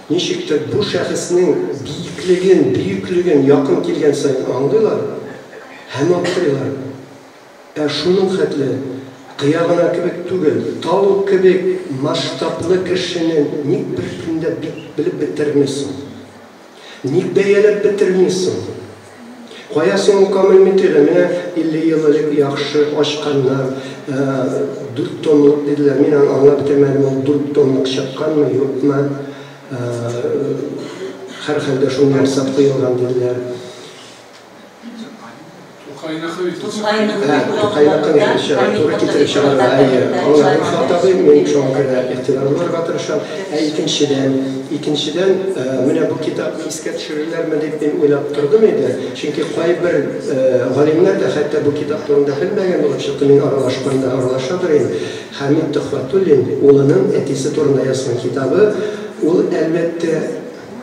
Ничектер бу шәхеснең бөеклеген якын килгән сайын аңлыйлар һәм аптырыйлар. Шуның хәтле кыягына кебек түгел, тау кебек масштаблы кешенең ник бер көндә белеп бетермисең? Ник бәяләп бетермисең? Каясың Камил Мөтыйган менә 50 ел элек яхшы ачканнар, 4 томлык диделәр. Мин аңлап бетермәдем, 4 томлык чыкканмы, юкмы? Һәр хәлдә шуны ясап куелган диделәр. Икенчедән, менә бу китап искә төшереләрме дип мин уйлап тордым иде. Чөнки кайбер галимнәр дә хәтта бу китап турында белмәгән булып чыкты. Мин аралашканда аралашадыр инде. Хәмид Төхфәтуллин улының әтисе турында язган китабы, ул әлбәттә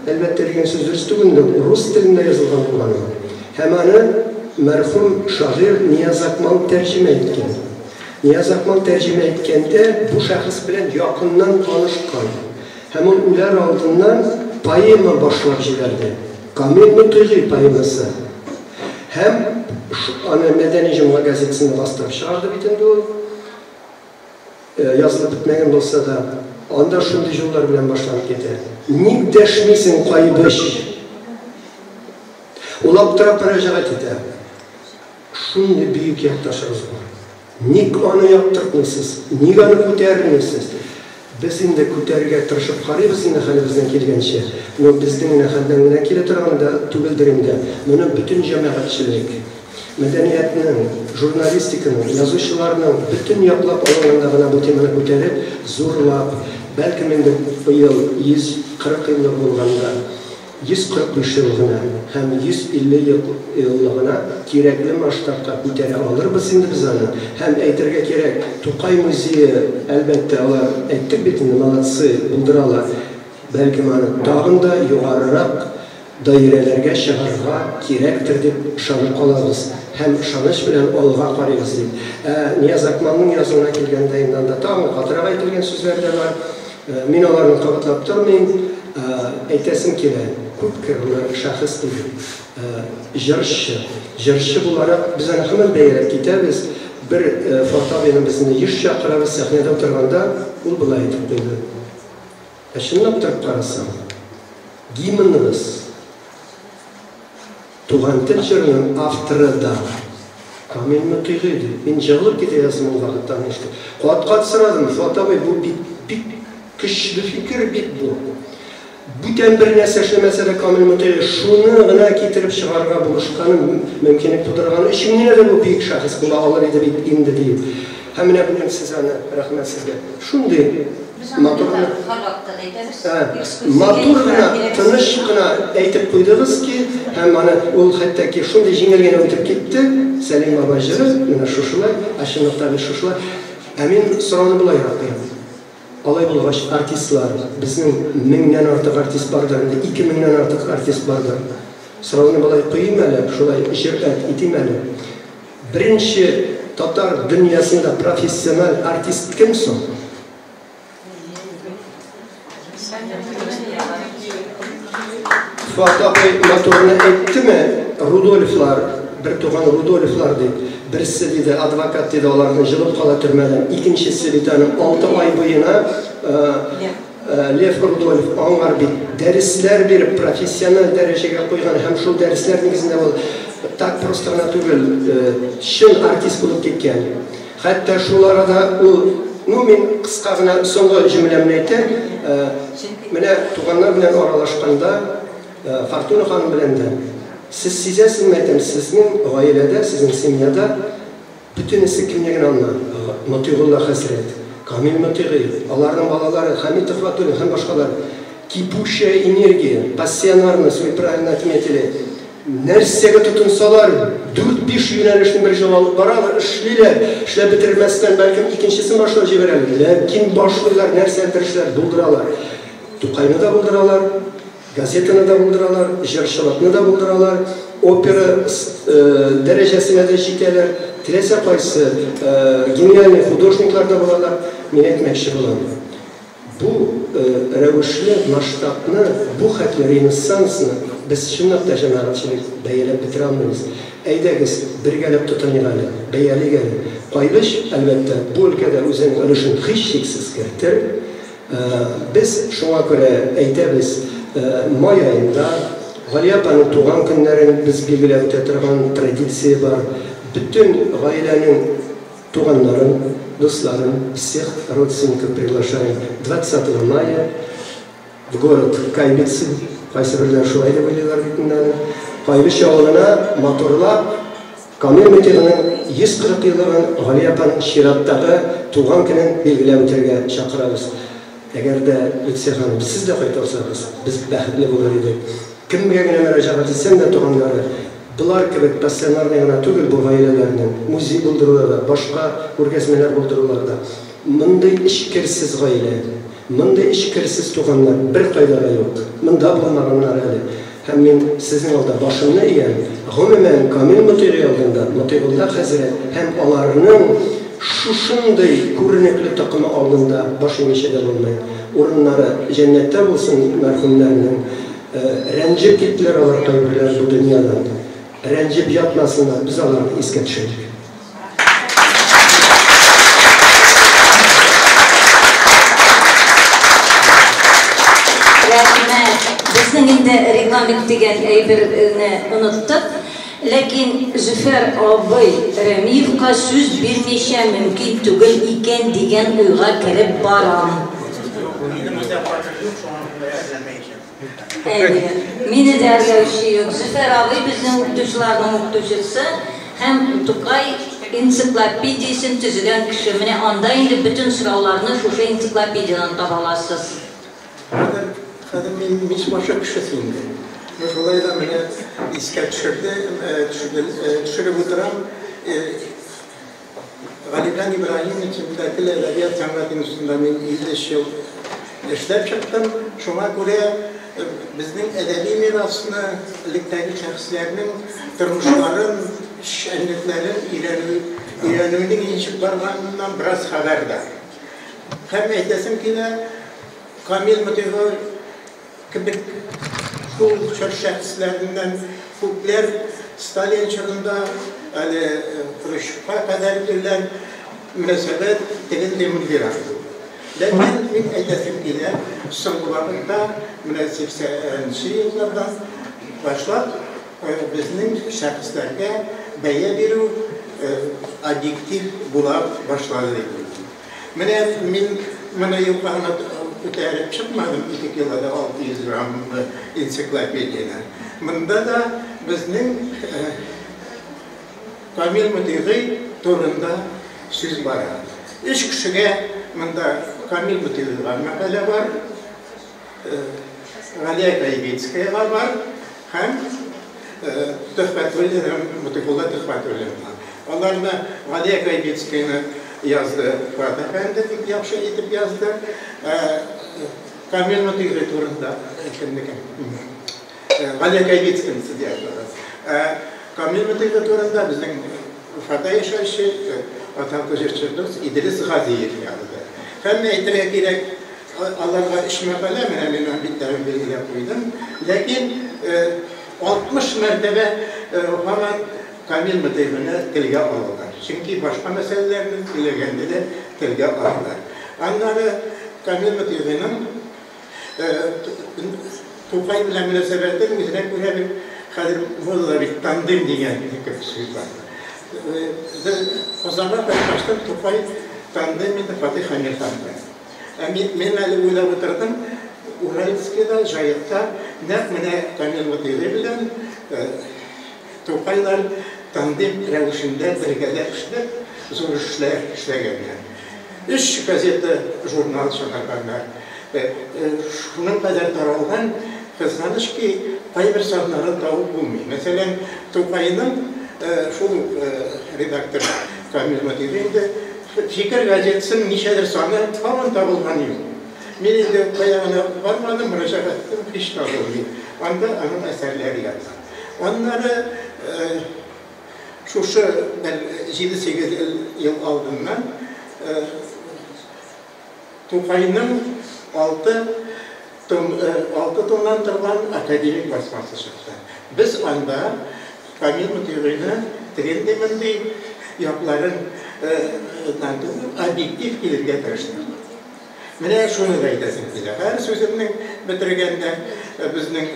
дигән сүз дөрес түгел, рус телендә язылган булган. Һәм аны мәрхүм шагыйрь Нияз Акмал тәрҗемә иткән. Нияз Акмал тәрҗемә иткәндә бу шәхес белән якыннан танышкан. Һәм ул үләр алдыннан поэма башлап җибәрде. Камил Мөтыйган поэмасы. Һәм аны Мәдәни җомга газетасында бастырып чыгарды бит инде ул. Язылып бетмәгән булса да, анда шундый җырлар белән башланып китә. Ник дәшмисең кайбыш? Ул аптырап мөрәҗәгать итә. Шундый бөек якташыбыз бар. Ник аны яктыртмыйсыз? Ник аны күтәрмисез? Без инде күтәрергә тырышып карыйбыз инде хәлебездән килгәнчә. Но безнең хәлдән генә килә торганда түгелдер инде. Моны бөтен җәмәгатьчелек, мәдәниятнең, журналистиканың, язучыларның бөтен яклап алганда гына бу теманы күтәреп, зурлап, бәлкем инде быел 140 ел булганда 145 ел гына һәм 150 ел гына кирәкле масштабка күтәрә алырбыз инде без аны. Һәм әйтергә кирәк, Тукай музее әлбәттә алар әйттек бит инде, молодцы, булдыралар. Бәлкем аны тагын да югарырак даирәләргә чыгарга кирәктер дип ышанып калабыз. Һәм ышаныч белән алга карыйбыз дип. Нияз Акмалның язуына килгәндә инде анда тагын катырак әйтелгән сүзләр дә бар. Мин аларны кабатлап тормыйм. Әйтәсем килә, күп керле шәхес түгел. Җырчы буларак без аны һәммә бәяләп китәбез. Бер Фатабияны безне еш чакырабыз, сәхнәдә утырганда ул булай әйтеп куйды. Чынлап торып карасам, гимныбыз Tuğan Tel Jırı'nın avtırı da Kamil Mütüğü'ydü. Ben jığılıp gideyasım o vakittan işte. Kat sıradım. Fuat abi bu bir kışlı fikir bit bu. Bütün bir nesneşli mesele Kamil Mütüğü şunu gına getirip çıkarga buluşkanı mümkünlük tutturganı. Şimdi de bu büyük şahıs bunu alır edip indi değil. Hemen bilin size rahmet sizge. Şunu maturuna tanışkına eğitip koydunuz ki hem ana ol hatta ki şunu jingilgene ötüp gitti. Selim babacığı mena şuşular, aşınlıklarını şuşular. Emin sorunu bulay yapayım. Alay bulgaç artistlar, bizim 1000'den artık artist bardır, 2000'den artık artist bardır. Sorunu bulay koyayım hele, şulay jüret itim hele. Birinci Tatar dünyasında profesyonel artist kimsin? Fuat abi maturunu etti mi? Rudolflar, bir tuğan Rudolflar deyip, birisi dedi, advokat dedi, onların jılıp kala türmeden, ikincisi bir tane 6 ay boyuna Lev Rudolf, onlar bir dersler bir profesyonel dereceye koygan, hem şu dersler negizinde ol, tak просто натурал, şın artist bulup ketken. Hatta şulara da men qısqa gına soňgy jümlemni aytayım. Mene tuğanlar bilen aralaşkanda Fortuna hanım bilen de siz sizesizmi aytayım, sizning oilada, sizning semyada bütünisi kimligini anla. Mutiğullah Hazret, Kamil Mutiği, onların balaları, Hamid Fatuli, hem başkaları kipuşa energiya, passiyanlarını, soy правильно отметили. Nersege tutunsalar, 4-5 yönelişini bir jol alıp baralar, işle bitirmezsen belki ikincisini başlayıp jibererler. Lakin başlıyorlar, nersendirişler, bulduralar. Tukayını da bulduralar, gazetini de bulduralar, jırşılatını da bulduralar, opera derecesine de jiteler, tilese kaysı, genialni hudожniklar da bulalar, men etmekşi bulam. Bu revişli, maştaplı, bu hatlı renesansını biz şunlukta cemaatçilik beyelep bitiramiz. Eydegiz birgelep tutanılalı, beyeli gelin. Paylaş elbette bu ülkede özünün ölüşün hiç şeksiz kertir. Biz şuna göre eydebiz May ayında Galiyapan'ın tuğan günlerin biz bilgilep tutan tradisiye var. Bütün ailenin tuğanların, dostların, всех родственников приглашаем 20 мая в город Кайбицы. Kayseriler şu ayda biliyorlar bütünlerini. Paylaş yoluna motorla Kamil Mütüğü'nün 140 yılının Galiyapan Şirat'taki tuğan günün bilgilemetirge çakırarız. Eğer de Lütfiye Hanım siz de kayıtlarsanız biz bahitli buluruyorduk. Kim birine müracaat etsen de tuğanları bular gibi pasyonlarla yana tügül bu ailelerinin müziği buldururlar, başka orkesmeler buldururlar. Mınday işkirsiz aile, mınday işkirsiz tuğanlar bir kaydaga yok. Mında bulunmaganlar hali. Hem men sizin olda başımını eğen, gümümen Kamil Mütüğü aldığında, Mütüğullah Hazret hem onlarının şuşunday көрнеклі takımı aldığında başın işede olmayın. Orunları cennette bulsun merhumlarının. Rencip gittiler olar kaybırlar bu dünyadan. Rencip yapmasınlar, biz onları eske düşelim. Bizning indi reklamlik degan aybirini unuttuk. Lekin Züfer abay Ramiyevga söz bermeshe mümkün tugul ekan degan o'yga kirib boram. Meni dargavchi yo'q. Züfer abay bizning o'qituvchilarning o'qituvchisi ham To'qay ensiklopediyasini tuzgan kishi. Mana onda endi bütün so'rovlarni shu ensiklopediyadan topa olasiz. Kadın mismaşa kişisiydi. Dolayısıyla beni iske düşürüp oturan Galiban İbrahim için buradaki edebiyat camiatının üstünde ben 25 yıl işlep çıktım. Şuna göre bizim edebi mirasını ligdeki şahsiyetlerin, durmuşların, şenliklerin, iğreniminin inşip varlığından biraz haberdar. Hem eylesim ki de Kamil Mütüğü gibi bu şahsiyetlerden Kukler Stalin çağında Khrushchev'a kadar verilen münasebet dilinde müdürü. Lakin ben eylesim ki de son zamanlarda 1980'li yıllardan başlayıp bizning shaxslarga baya beru obyektiv bo'la boshladi. Mana yuqorida ko'tarib chiqmadim 2 kiloda 600 gram ensiklopediyadan. Bunda da bizning Kamil Mutiği to'g'risida so'z bor. 3 kishiga bunda Kamil Mutiği'ga maqola bor, Galiya Qaybetskaya bor, ham Tuhfatullah Mutiğullah Tuhfatullah. Onlarla Galiya Qaybetskayani yazdı, Fuat Efendi yaxshi etib yazdı. Kamil Mutiği to'g'risida Galiya Qaybetskayani yazdı. Kamil Mutiği to'g'risida bizning Ufatda yashashi Atatürk Şirçirdoz İdris Gaziyev yazdı. Hem aytırga kerak Allah'a ishmaqala men bittadan belgilab qo'ydim. Lekin 60 martaba hamon Kamil Mutiğini tilga oldilar. Chunki boshqa masalalarni tilaganda da tilga oldilar. Anlari Kamil Mutiğinin To'qay bilan munosabatini o'zidan ko'ra bir hozir bo'ldi bir tandim degan so'z bor. O zaman baştan To'qay tandim edi Fatih Hamirxonga. Men hali o'ylab o'tirdim, Uralskiyda Jayetda naq mana Kamil Mutiği bilan To'qaylar tandim ravishida birgalikda ishlab, zo'r ishlar ishlaganlar. 3 gazeta, jurnal chiqarganlar. Şunun kadar taralgan kızganışki bir sanatları tavuk bulmuyor. Mesela To'qay'ın şu redaktör Kamil Mutiği'nde Fikir gazetesinin nişedir sanı falan tabılgan yok. Benim de kayağına varmadım, müracaat ettim, hiç tabılmıyor. Onda onun eserleri yazdı. Onları şu 7-8 yıl aldığımdan To'qay'ın 6 tondan turgan akademik basması çıktı. Biz anda Kamil Mutiği'ni trendeminde yapıların obyektif gelirge tırıştık. Mene şunu da aytasın bize. Her sözümün bitirgende bizning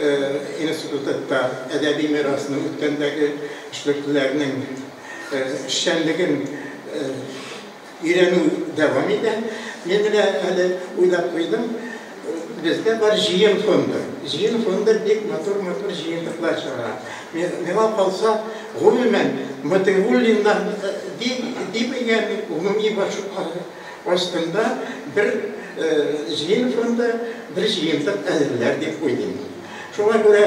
institutda edebi mirasının ötkendeki işliklerinin işçenliğin öğrenü devam eden. Men de hali o'ylab qo'ydim. Bizda bir jiyim fondi. Jiyim fondi bek motor jiyinliklar chiqaradi. Nima qolsa, umuman Mutiğullindan degan umumiy ostida bir jiyim fondi, bir jiyinlik azirlar deb o'ylayman. Shunga ko'ra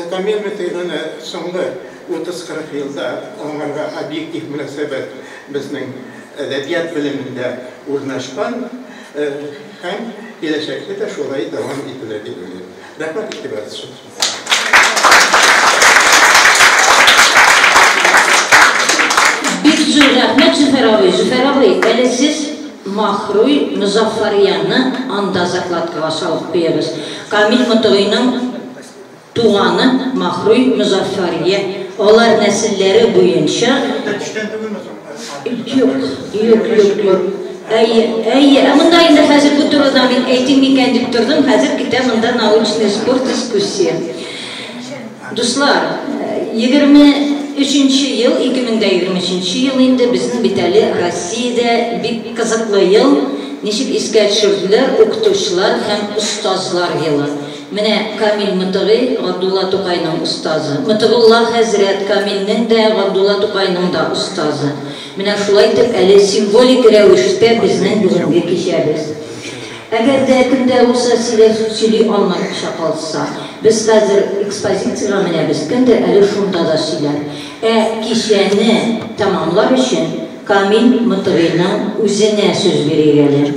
Kamil Mutiğini so'nggi 30-40 yilda onlarga obyektiv munosabat bizning edebiyat biliminde o'rnashgan ham kelajakda da shulay davom etiladi deb o'ylayman. Rahmat e'tiboringiz uchun. Bir so'z rahmat Züfer abi, hele siz Mahruy Muzaffariyanni andazaklatga solib qo'yamiz. Kamil Mutiği'nin tuğanı Mahruy Muzaffariya, onlar nesillari bo'yicha Yok. Mında indi hazır bu turda ben eğitim mekanik durdum. Hazır kita mında naучный spor diskussiya. Dostlar, 2023 yıl 2023 yıl indi bizim bitali Rossiyada bir kızıklı yıl. Nişik isga tushirdilar o'qituvchilar ham ustozlar yili. Mana Kamil Mutiği Abdulla To'qayning ustozi. Mutiğullah Hazrat Kamilning da Abdulla To'qayning da ustozi. Mana shulay deb ali simvolik ravishda bizning bugungi kechamiz. Agarda kimda bo'lsa sizlar so'zli olmak qolsa, biz hozir ekspozitsiyaga minamiz. Kimda ali shunda da sizlar. Kechani tamomlash uchun Kamil Mutiği'nin o'zine so'z beraylik.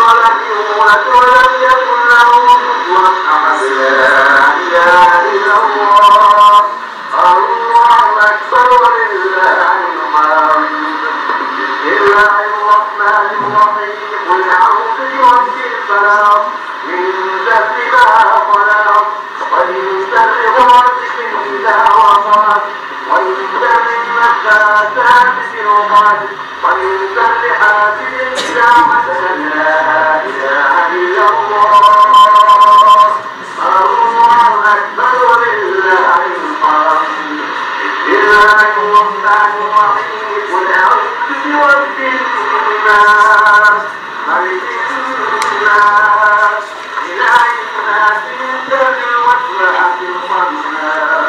ولم يكن له كفوا أحد لا إله إلا الله الله أكبر ولله الحمد بسم الله الرحمن الرحيم قل أعوذ برب الفلق من شر ما خلق ومن شر غاسق إذا وقب ومن شر النفاثات في العقد ومن شر حاسد إذا حسد لا إله إلا الله الله أكبر ولله الحمد بسم الله الرحمن الرحيم قل أعوذ برب الناس ملك الناس إله الناس من شر الوسواس الخناس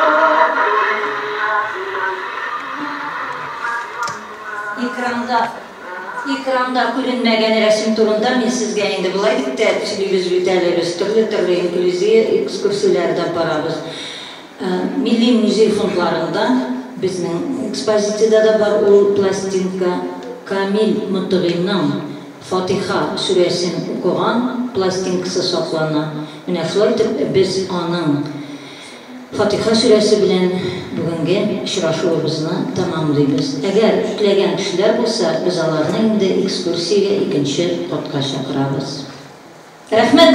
İkramda görünmegen resim turunda men sizge endi bulay bitte biz büteleriz türlü inkluziya ekskursiyalarda barabız. Milli Müze fondlarında bizning ekspozitsiyada da var o plastinka Kamil Mutug'inning Fatiha suresini o'qigan plastinkasi saqlanan. Mana shulay deb biz onun Fatiha suresi bilen bugungi uchrashuvimizni tamomlaymiz. Agar tilagan kishilar bo'lsa, biz ularni endi ekskursiyaga ikkinchi qatga chaqiramiz. Rahmat,